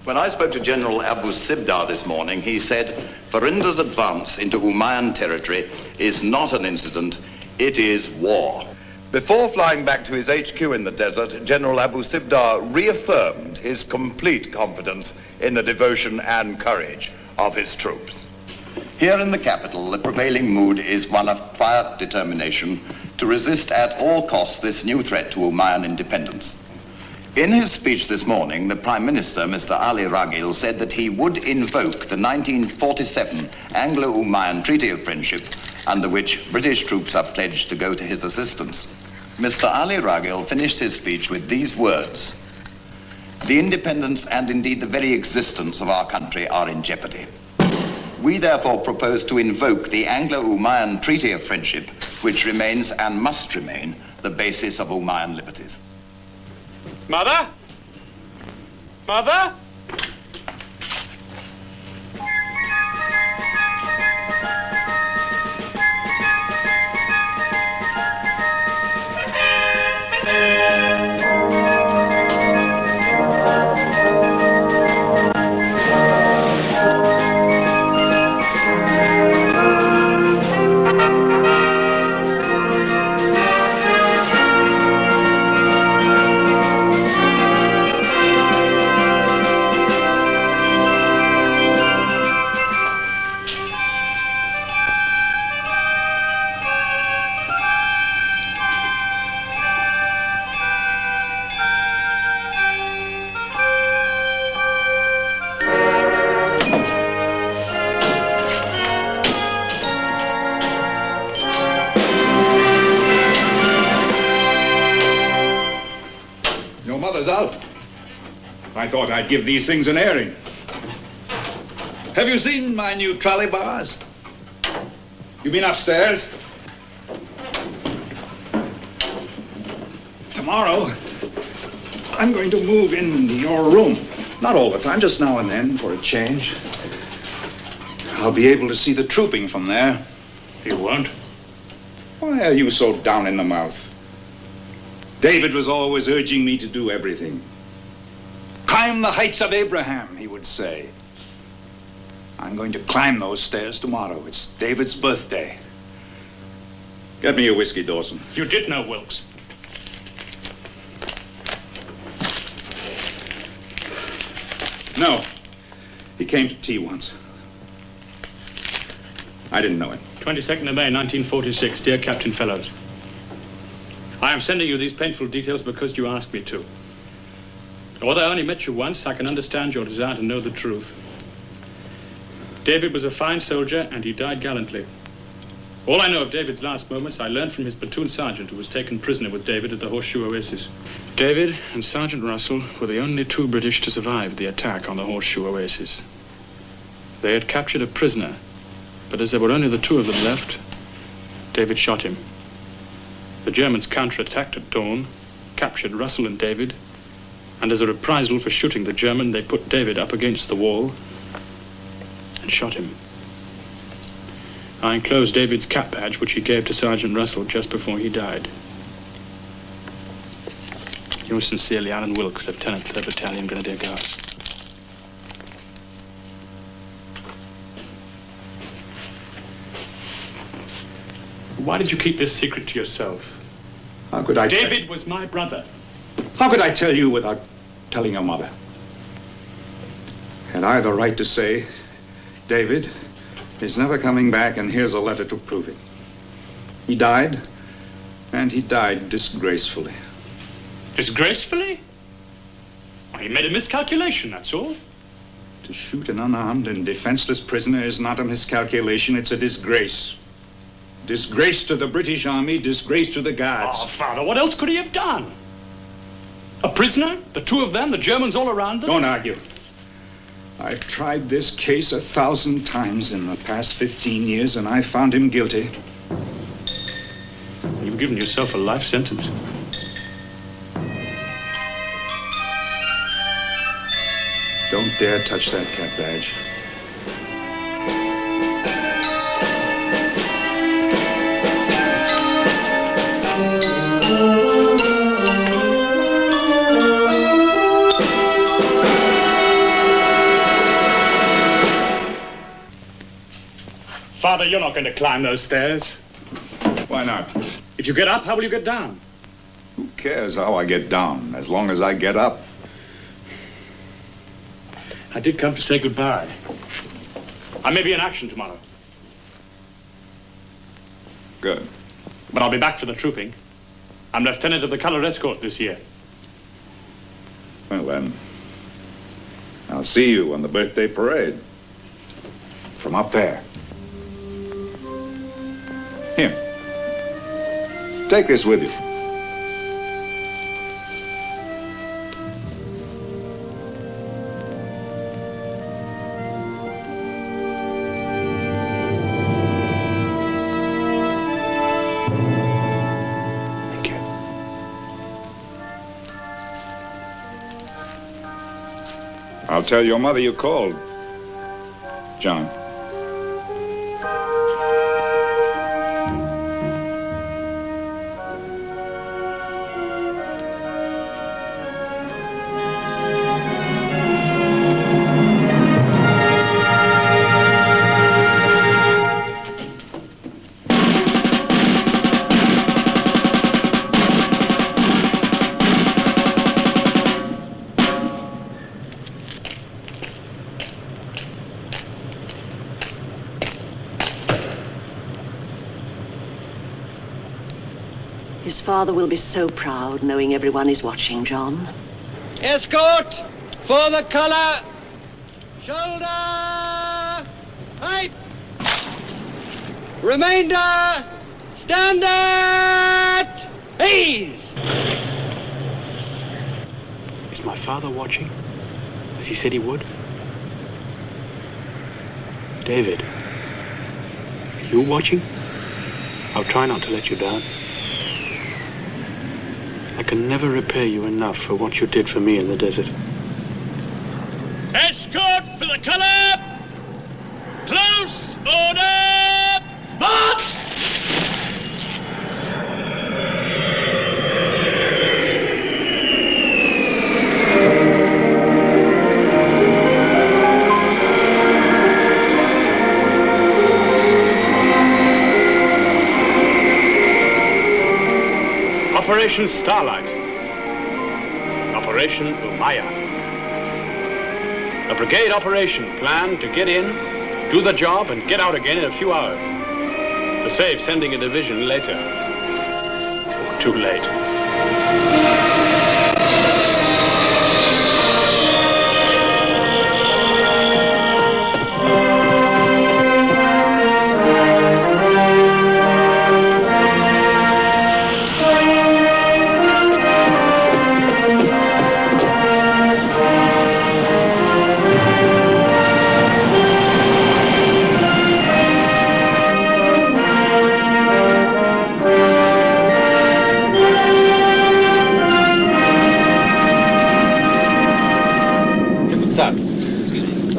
When I spoke to General Abu Sibdar this morning, he said, Farinda's advance into Umayyan territory is not an incident, it is war. Before flying back to his HQ in the desert, General Abu Sibdar reaffirmed his complete confidence in the devotion and courage of his troops. Here in the capital, the prevailing mood is one of quiet determination to resist at all costs this new threat to Umayyan independence. In his speech this morning, the Prime Minister, Mr. Ali Raghil, said that he would invoke the 1947 Anglo-Umayyan Treaty of Friendship, under which British troops are pledged to go to his assistance. Mr. Ali Raghil finished his speech with these words: "The independence and indeed the very existence of our country are in jeopardy. We therefore propose to invoke the Anglo-Umayyan Treaty of Friendship, which remains and must remain the basis of Umayyan liberties." Mother? Mother? Out. I thought I'd give these things an airing. Have you seen my new trolley bars? You been upstairs? Tomorrow, I'm going to move into your room. Not all the time, just now and then for a change. I'll be able to see the trooping from there. You won't? Why are you so down in the mouth? David was always urging me to do everything. Climb the heights of Abraham, he would say. I'm going to climb those stairs tomorrow. It's David's birthday. Get me a whiskey, Dawson. You did know Wilkes. No. He came to tea once. I didn't know him. 22nd of May, 1946. Dear Captain Fellows. I am sending you these painful details because you asked me to. Although I only met you once, I can understand your desire to know the truth. David was a fine soldier, and he died gallantly. All I know of David's last moments, I learned from his platoon sergeant, who was taken prisoner with David at the Horseshoe Oasis. David and Sergeant Russell were the only two British to survive the attack on the Horseshoe Oasis. They had captured a prisoner, but as there were only the two of them left, David shot him. The Germans counterattacked at dawn, captured Russell and David, and as a reprisal for shooting the German, they put David up against the wall and shot him. I enclosed David's cap badge, which he gave to Sergeant Russell just before he died. Yours sincerely, Alan Wilkes, Lieutenant, 3rd Battalion, Grenadier Guards. Why did you keep this secret to yourself? How could I... David was my brother. How could I tell you without telling your mother? Had I the right to say, David is never coming back, and here's a letter to prove it? He died, and he died disgracefully. Disgracefully? He made a miscalculation, that's all. To shoot an unarmed and defenseless prisoner is not a miscalculation, it's a disgrace. Disgrace to the British Army, disgrace to the Guards. Oh, Father, what else could he have done? A prisoner? The two of them, the Germans all around them? Don't argue. I've tried this case 1,000 times in the past 15 years, and I found him guilty. You've given yourself a life sentence. Don't dare touch that cap badge. Father, you're not going to climb those stairs. Why not? If you get up, how will you get down? Who cares how I get down, as long as I get up? I did come to say goodbye. I may be in action tomorrow. Good. But I'll be back for the trooping. I'm lieutenant of the colored escort this year. Well, then, I'll see you on the birthday parade. From up there. Here. Take this with you. I'll tell your mother you called, John. His father will be so proud knowing everyone is watching, John. Escort for the color. Shoulder. Height. Remainder. Stand at ease. Is my father watching, as he said he would? David, are you watching? I'll try not to let you down. I can never repay you enough for what you did for me in the desert. Escort for the color! Close order! March! Operation Starlight. Operation Umaya. A brigade operation planned to get in, do the job, and get out again in a few hours. To save sending a division later. Or too late.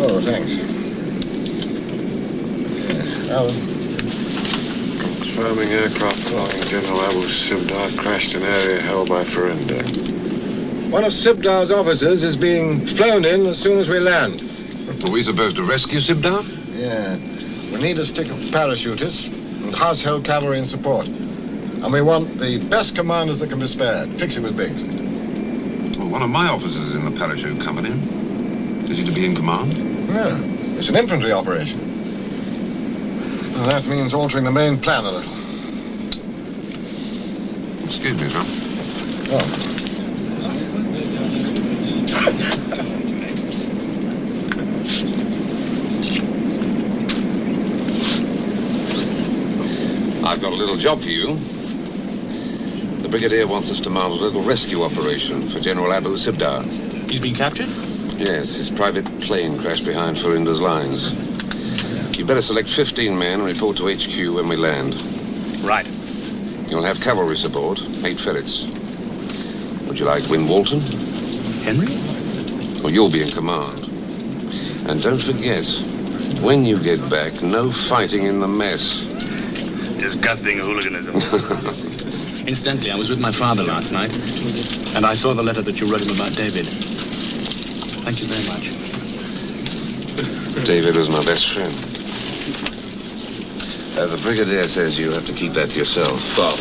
Oh, thanks. Alan. Swarming aircraft belonging to General Abu Sibdar crashed in an area held by Farinda. One of Sibdar's officers is being flown in as soon as we land. Are we supposed to rescue Sibdar? Yeah. We need a stick of parachutists and household cavalry in support. And we want the best commanders that can be spared. Fix it with Biggs. Well, one of my officers is in the parachute company. Is he to be in command? Yeah. It's an infantry operation. And that means altering the main plan a little. Excuse me, sir. Oh. I've got a little job for you. The brigadier wants us to mount a little rescue operation for General Abu Sibdar. He's been captured? Yes, his private plane crashed behind Farinda's lines. You'd better select 15 men and report to HQ when we land. Right. You'll have cavalry support, 8 ferrets. Would you like Wynne-Walton? Henry? Well, you'll be in command. And don't forget, when you get back, no fighting in the mess. Disgusting hooliganism. Incidentally, I was with my father last night, and I saw the letter that you wrote him about David. Thank you very much. David is my best friend. The Brigadier says you have to keep that to yourself. Bob.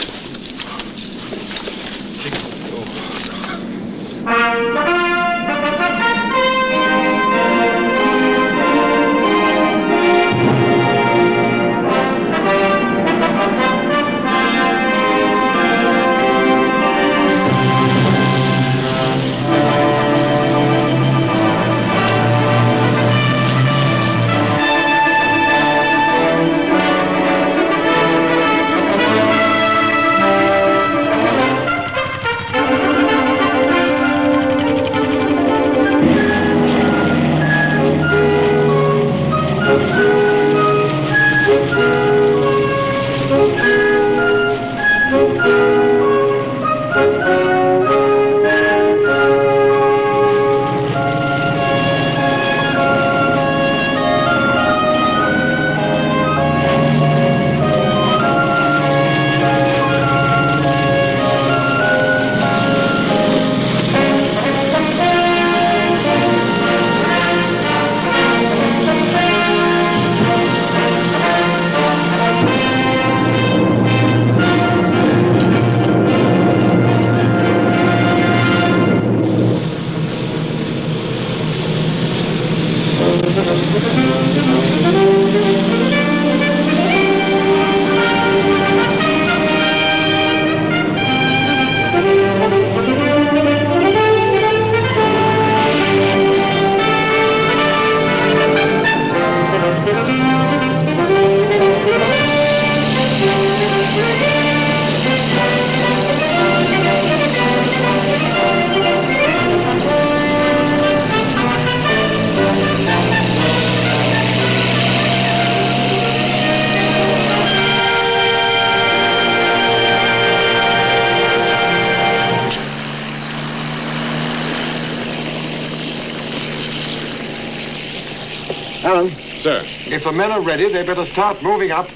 Alan. Sir. If the men are ready, they better start moving up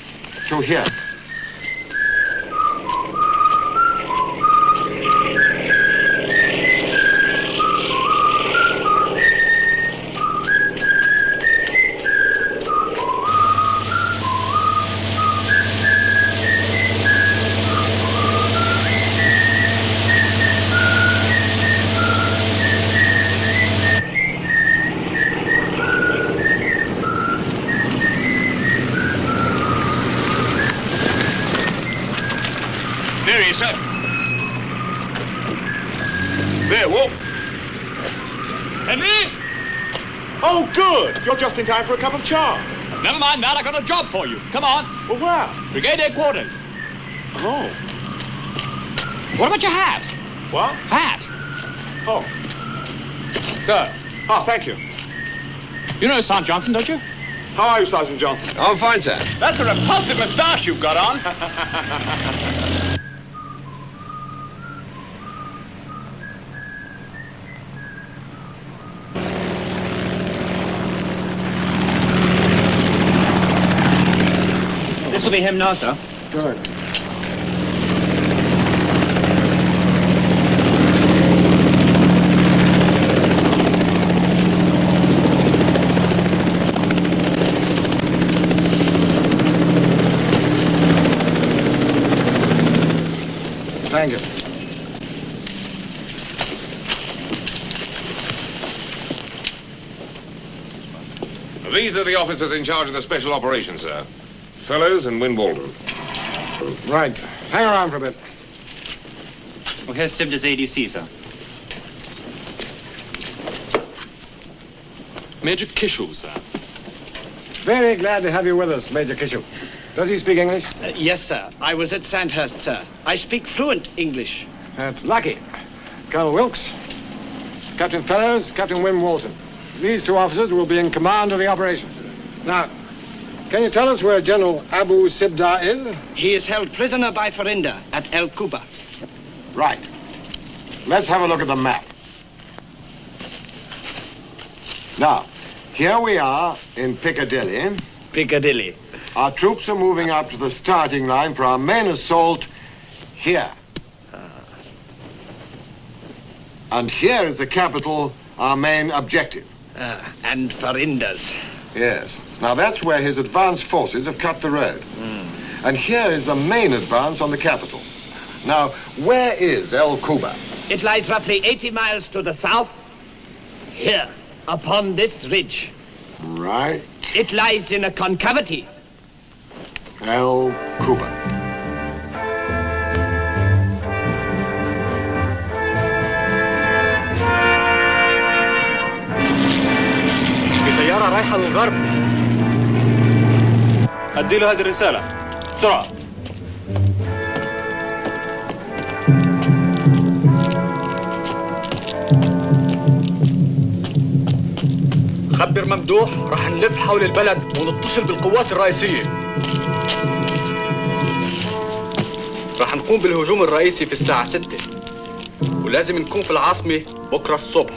to here. Sir. There, walk. Henry? Oh, good. You're just in time for a cup of char. Never mind that. I got a job for you. Come on. Well, where? Brigade headquarters. Oh. What about your hat? What? Hat. Oh. Sir. Ah, thank you. You know Sergeant Johnson, don't you? How are you, Sergeant Johnson? I'm fine, sir. That's a repulsive moustache you've got on. This will be him now, sir. Good. Thank you. These are the officers in charge of the special operations, sir. Fellows and Wynne-Walton. Right. Hang around for a bit. Well, here's Sibda's ADC, sir. Major Kishel, sir. Very glad to have you with us, Major Kishu. Does he speak English? Yes, sir. I was at Sandhurst, sir. I speak fluent English. That's lucky. Colonel Wilkes, Captain Fellows, Captain Wynne-Walton. These two officers will be in command of the operation. Now, can you tell us where General Abu Sibda is? He is held prisoner by Farinda at El Kuba. Right. Let's have a look at the map. Now, here we are in Piccadilly. Piccadilly. Our troops are moving up to the starting line for our main assault here. And here is the capital, our main objective. And Farinda's. Yes. Now, that's where his advanced forces have cut the road. And here is the main advance on the capital. Now, where is El Cuba? It lies roughly 80 miles to the south, here, upon this ridge. Right. It lies in a concavity. El Cuba. في طيارة رايحة للغرب. أديله هذه الرسالة بسرعة. خبر ممدوح راح نلف حول البلد ونتصل بالقوات الرئيسية. راح نقوم بالهجوم الرئيسي في الساعة 6 ولازم نكون في العاصمة بكرة الصبح.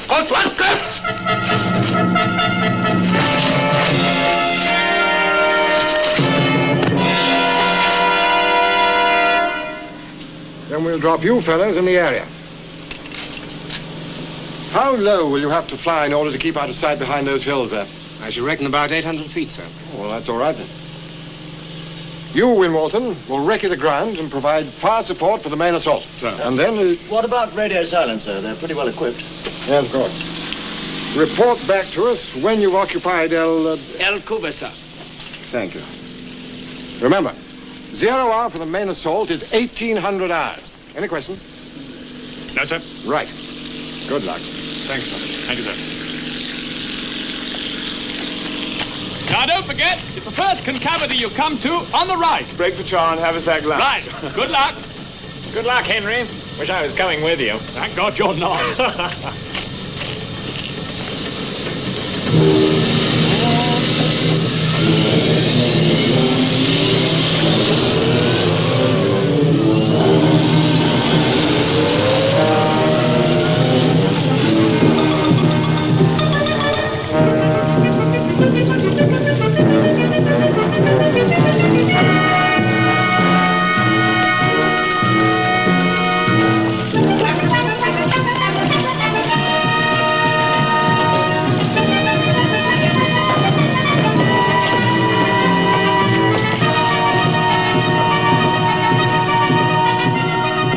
قلت وقف! Then we'll drop you fellows in the area. How low will you have to fly in order to keep out of sight behind those hills there? I should reckon about 800 feet, sir. Well, that's all right then. You, Wynne-Walton, will recce the ground and provide fire support for the main assault. Sir. And then... What about radio silence, sir? They're pretty well equipped. Yes, of course. Report back to us when you've occupied El Cuba, sir. Thank you. Remember, 0 hour for the main assault is 1,800 hours. Any questions? No, sir. Right. Good luck. Thanks, sir. Thank you, sir. Now, don't forget, it's the first concavity you come to on the right. Break the charm, have a sack lunch. Right. Good luck. Good luck, Henry. Wish I was coming with you. Thank God you're not.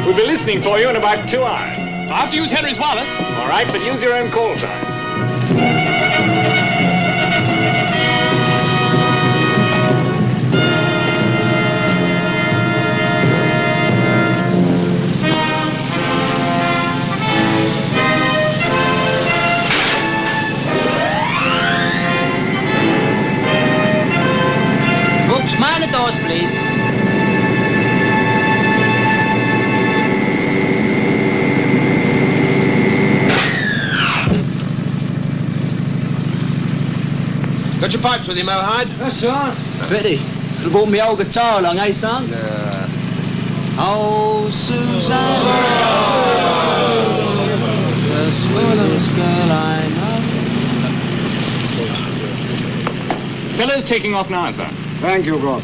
We'll be listening for you in about 2 hours. I have to use Henry's wireless. All right, but use your own call sign. Books, mind the doors, please. Got your pipes with you, Mohide? Yes, sir. Pity. Could have brought me old guitar along, eh, son? Oh, Susanna, the sweetest girl I know. Fellow's taking off now, sir. Thank you, God.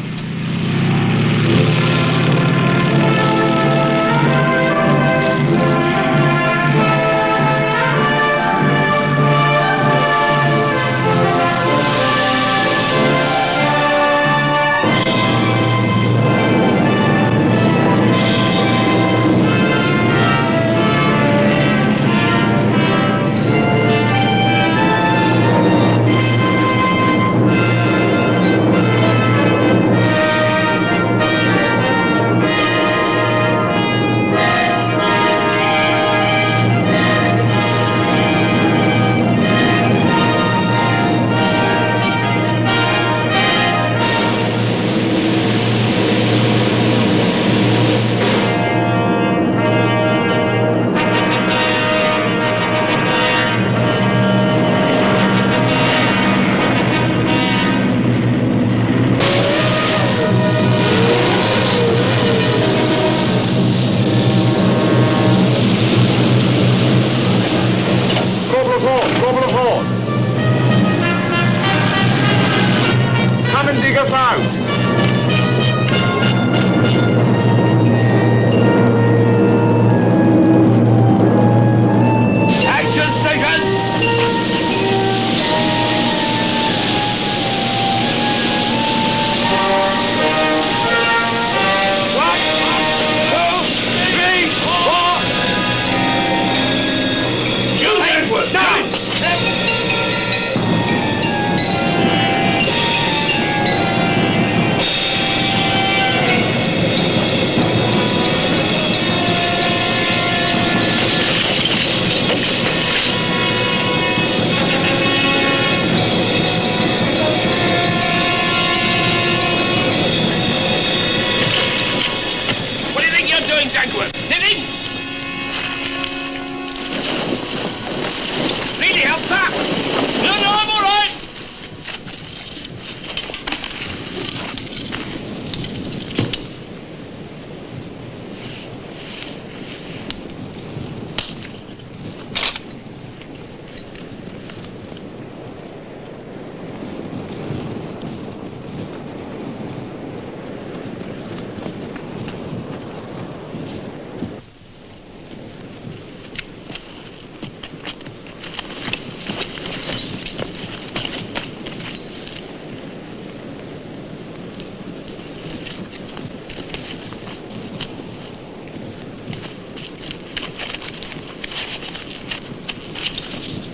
us out.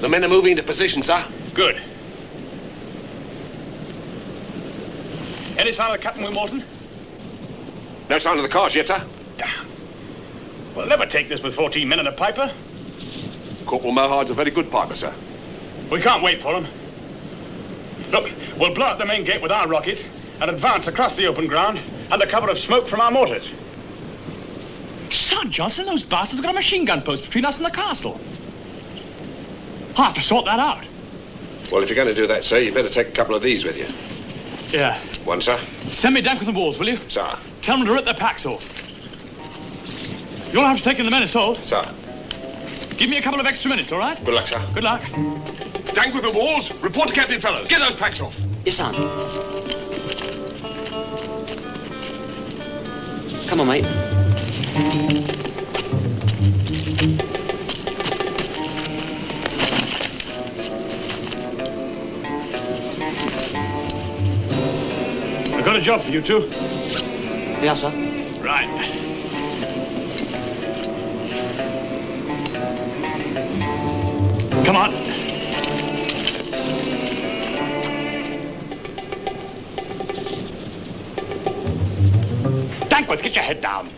The men are moving into position, sir. Good. Any sign of Captain Wynne-Walton? No sign of the cars yet, sir. Damn. We'll never take this with 14 men and a piper. Corporal Mohard's a very good piper, sir. We can't wait for him. Look, we'll blow up the main gate with our rocket and advance across the open ground under cover of smoke from our mortars. Son, Johnson, those bastards got a machine gun post between us and the castle. I'll have to sort that out. Well, if you're going to do that, sir, you better take a couple of these with you. Yeah. One, sir. Send me Dank with the walls, will you? Sir. Tell them to rip their packs off. You'll have to take in the men assault. Sir. Give me a couple of extra minutes, all right? Good luck, sir. Good luck. Dank with the walls. Report to Captain Fellows. Get those packs off. Yes, son. Come on, mate. I've got a job for you two. Yeah, sir. Right. Come on. Dankworth, get your head down.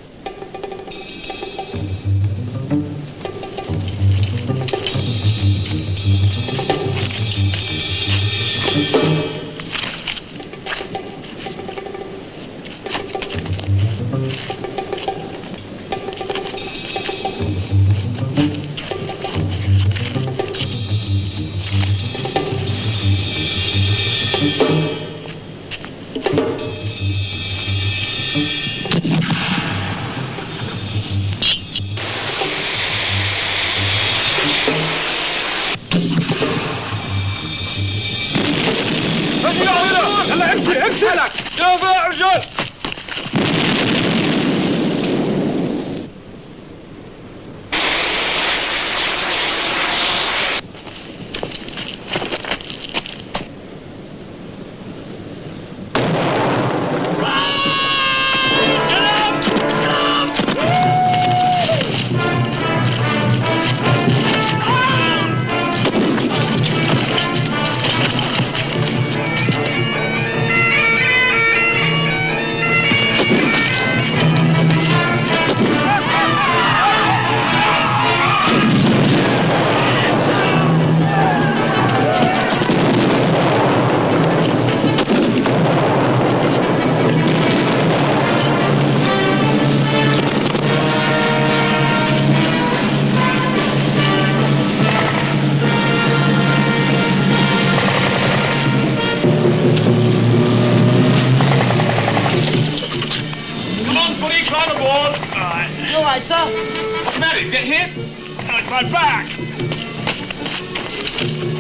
My back!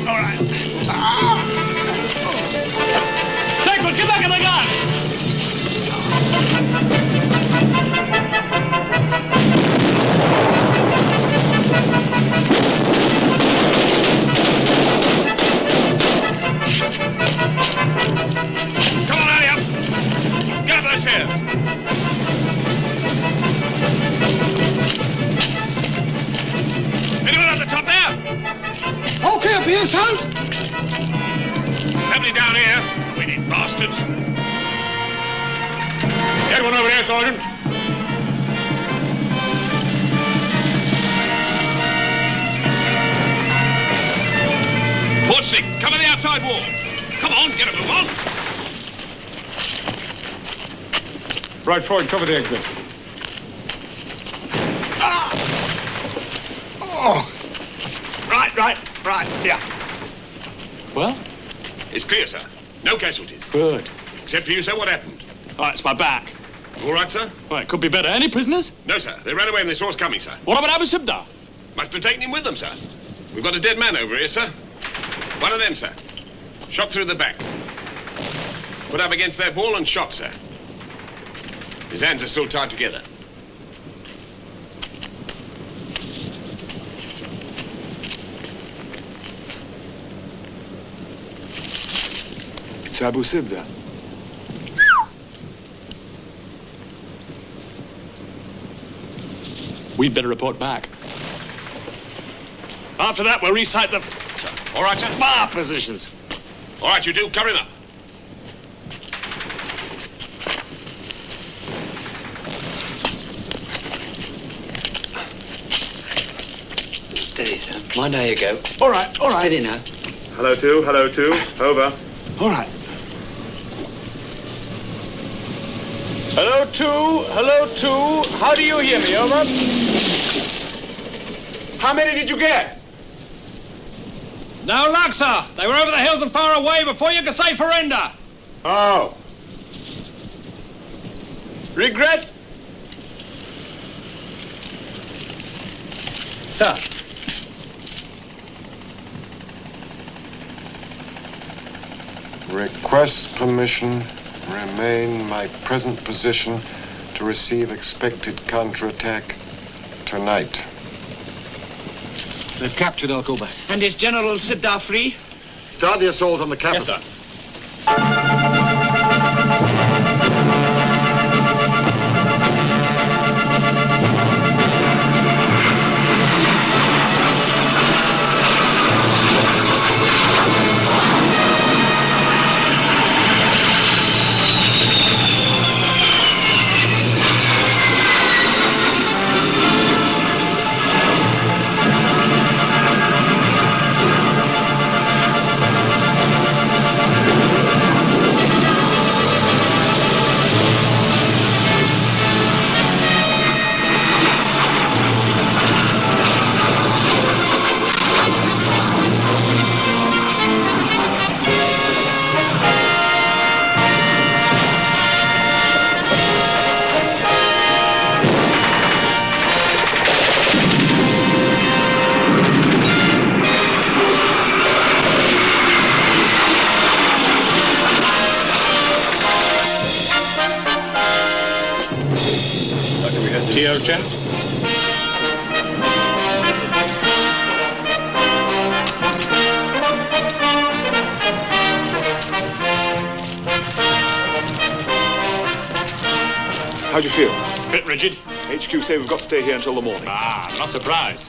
All right. Dankworth, get back in the gun! here, winning bastards. Get one over here, Sergeant. Portstick, cover the outside wall. Come on, get a move on. Right, Freud, cover the exit. Oh! Right, here. Well? It's clear, sir. No casualties. Good. Except for you, sir, what happened? All right, it's my back. All right, sir? Well, it could be better. Any prisoners? No, sir. They ran away when they saw us coming, sir. What about Abu Sibda? Must have taken him with them, sir. We've got a dead man over here, sir. One of them, sir. Shot through the back. Put up against their wall and shot, sir. His hands are still tied together. It's Abu Sibda. We'd better report back. After that, we'll recite the... All right, sir? Bar positions. All right, you do. Cover him up. Steady, sir. Mind how you go. All right. Steady now. Hello, two. Over. All right. Hello, two. How do you hear me, over? How many did you get? No luck, sir. They were over the hills and far away before you could say surrender. Oh. Regret? Sir. Request permission, remain my present position to receive expected counterattack tonight. They've captured Al Quba. And is General Sibda free? Start the assault on the capital. Yes, sir. Geo, Jen? How'd you feel? Bit rigid. HQ say we've got to stay here until the morning. Ah, I'm not surprised.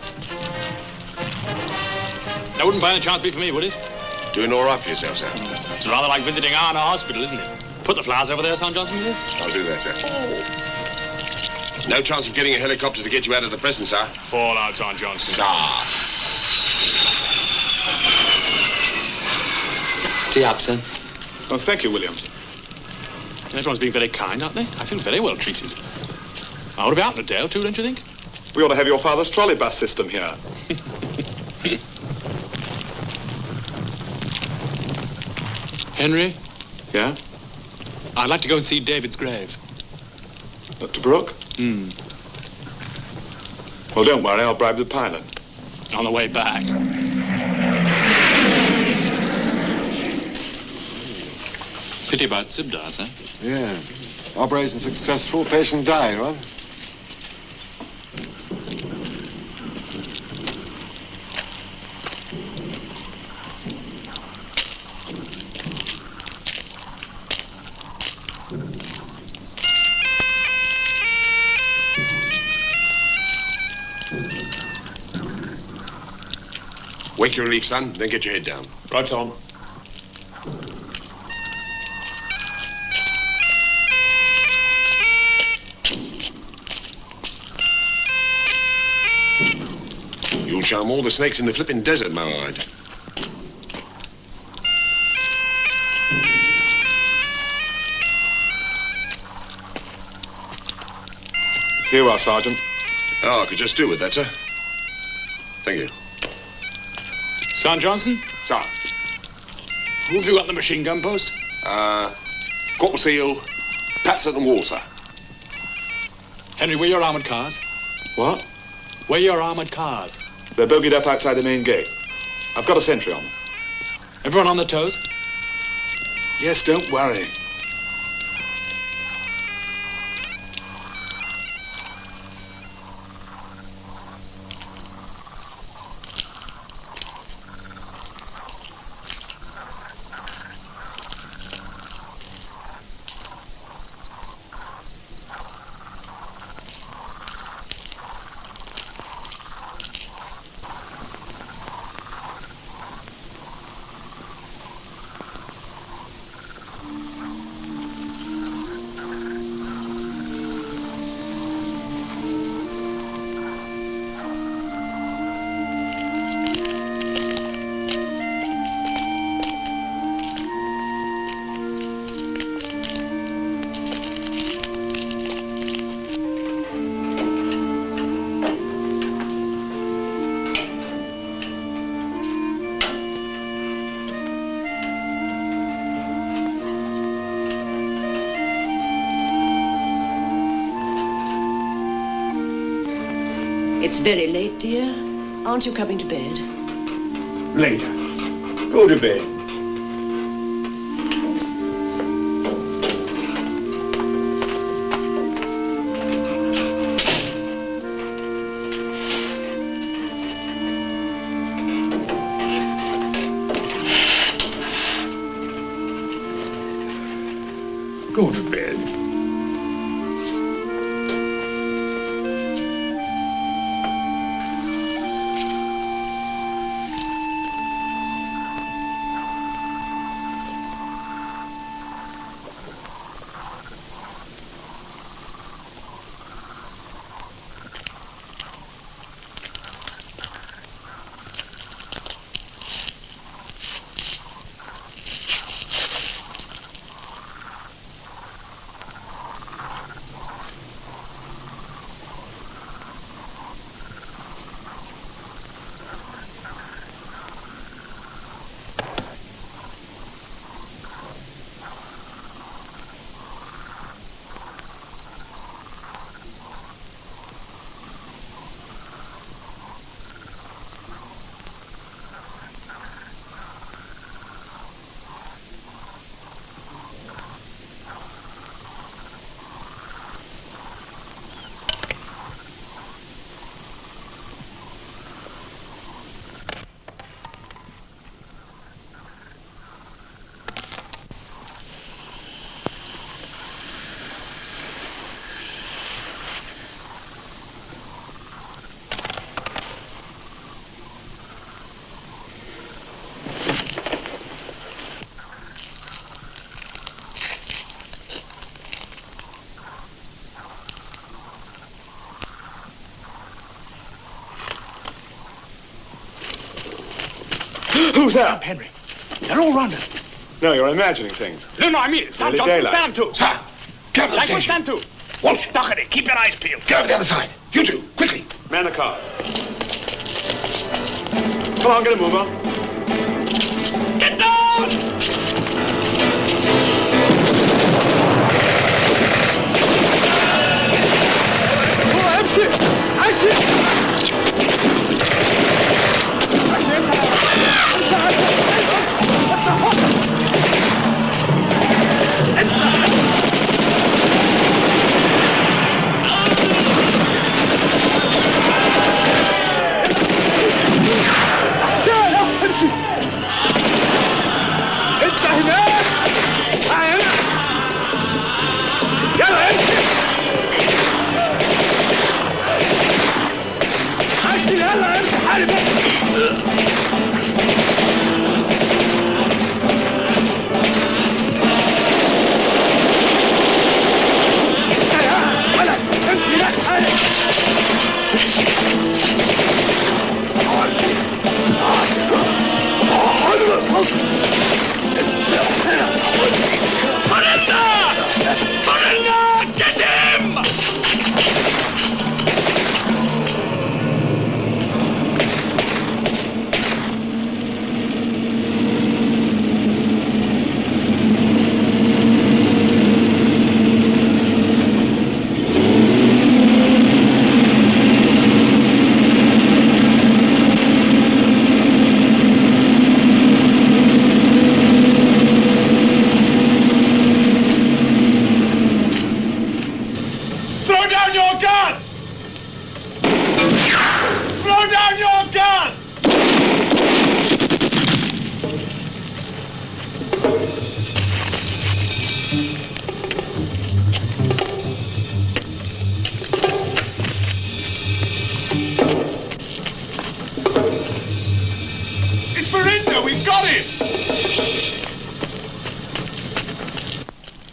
That wouldn't by any chance be for me, would it? Doing all right for yourself, sir? It's rather like visiting Arna Hospital, isn't it? Put the flowers over there, Sergeant Johnson, will you? I'll do that, sir. No chance of getting a helicopter to get you out of the prison, sir? Fall out, Sergeant Johnson. Sir. Tea up, sir. Oh, thank you, Williams. Everyone's being very kind, aren't they? I feel very well treated. I ought to be out in a day or two, don't you think? We ought to have your father's trolley bus system here. Henry? Yeah? I'd like to go and see David's grave. Dr. Brooke? Well, don't worry, I'll bribe the pilot. On the way back. Pity about Sibda, sir. Yeah. Operation successful, patient died, right? Wake your relief, son, then get your head down. Right, Tom. show 'em all the snakes in the flipping desert, Moab. Here you are, Sergeant. Oh, I could just do with that, sir. Thank you. Sergeant Johnson? Sir. Who've you got in the machine gun post? Corporal Seal, Patson and Wall, sir. Henry, where are your armored cars? What? Where are your armored cars? They're bogeyed up outside the main gate. I've got a sentry on them. Everyone on their toes? Yes, don't worry. It's very late, dear. Aren't you coming to bed? Later. Go to bed. Go to bed. Who's there? Henry. They're all round us. No, you're imagining things. No, I mean it. Sergeant Early Johnson, daylight. stand to. Sir, get up the Like station. stand to. Walsh, Doherty, keep your eyes peeled. get up the other side. You two, quickly. Man the car. Come on, get a move on. Get down! Oh, I'm sick. I see.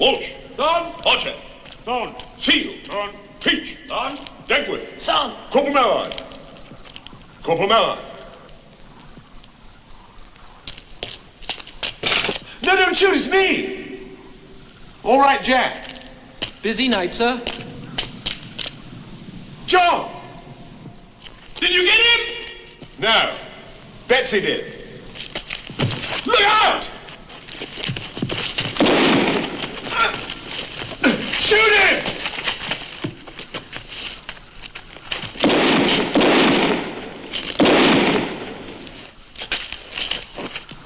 Walsh. Son. Archer. Son. Seal. Son. Peach. Son. Degworth. Son. Corporal Mallard. Corporal Mallard. No, don't shoot, it's me. All right, Jack. Busy night, sir. John. Did you get him? No. Betsy did. Look out! Shoot him!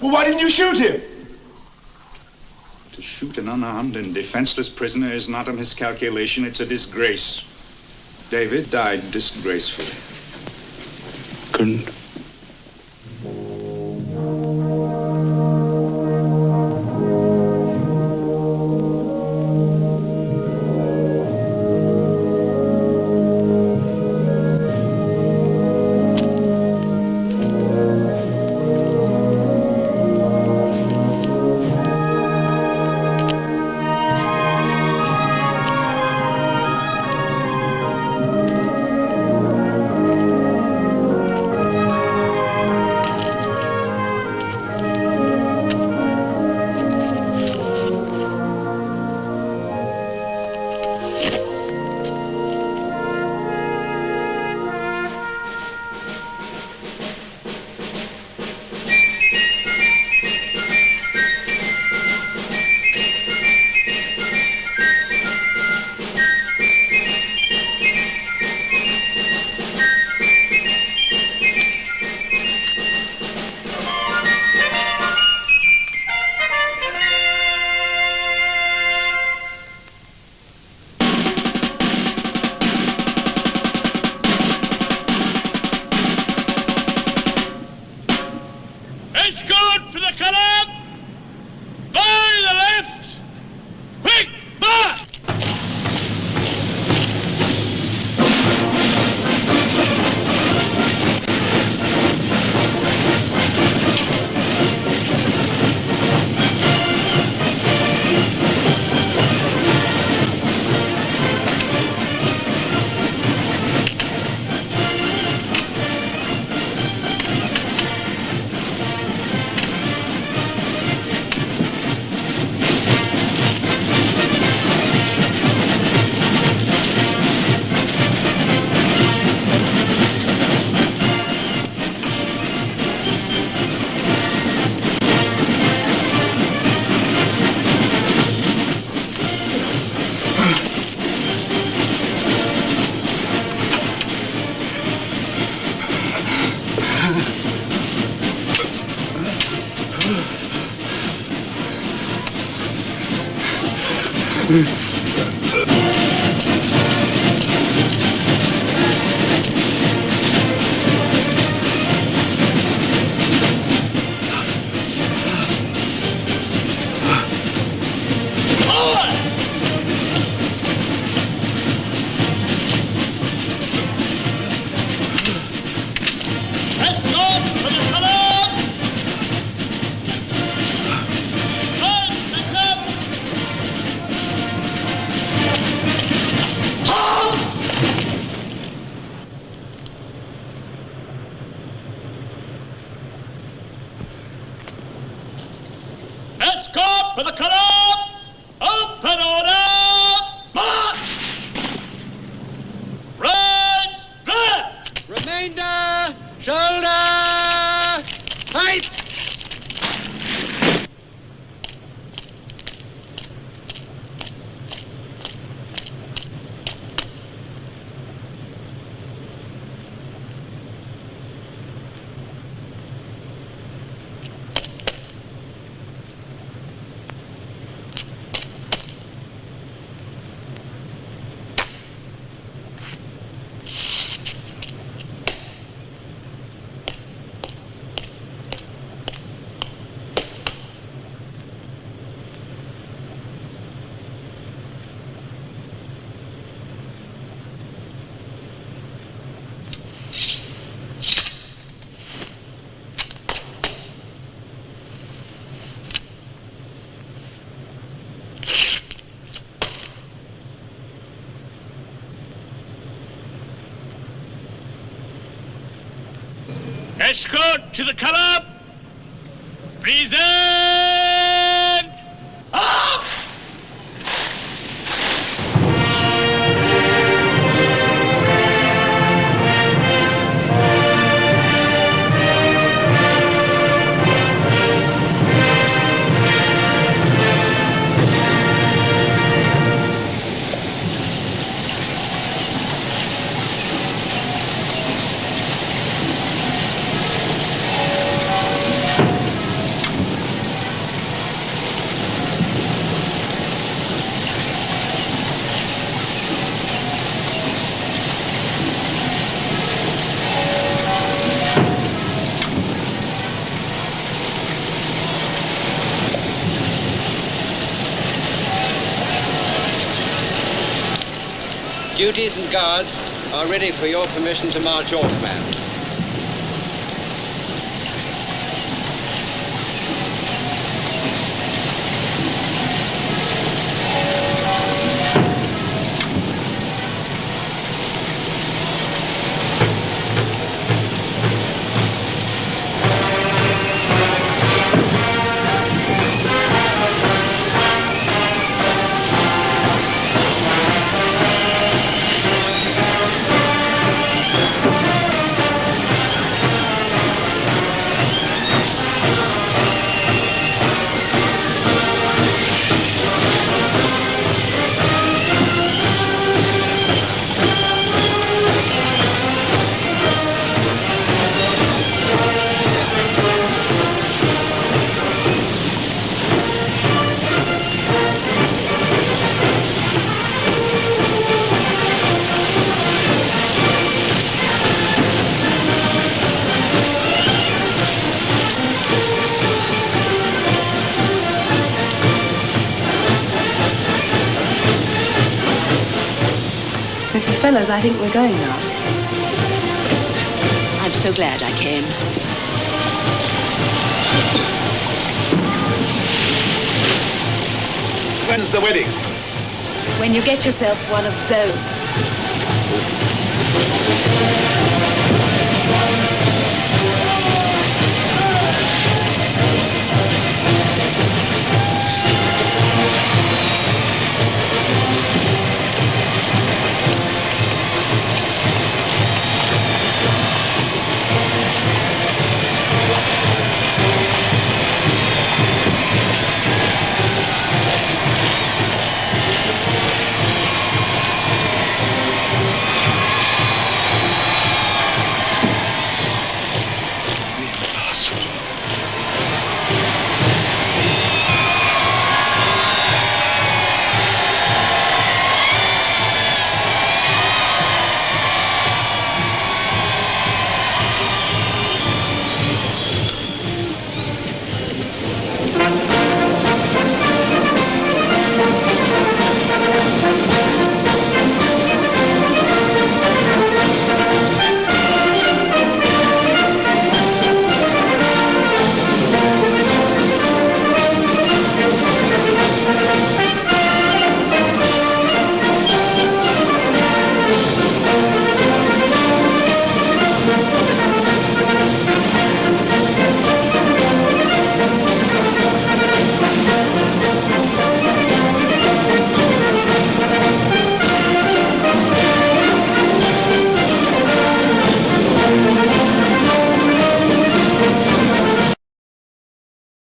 Well, why didn't you shoot him? To shoot an unarmed and defenseless prisoner is not a miscalculation, it's a disgrace. David died disgracefully. Couldn't. Escort for the column! By the left! Quick, march! Escort for the column! March, hands up! Escort for the column! Open order! March! Right, left! Remainder, shoulder, height! Escort to the color. Present. Up! Duties and guards are ready for your permission to march off, ma'am. Mrs. Fellows, I think we're going now. I'm so glad I came. When's the wedding? When you get yourself one of those.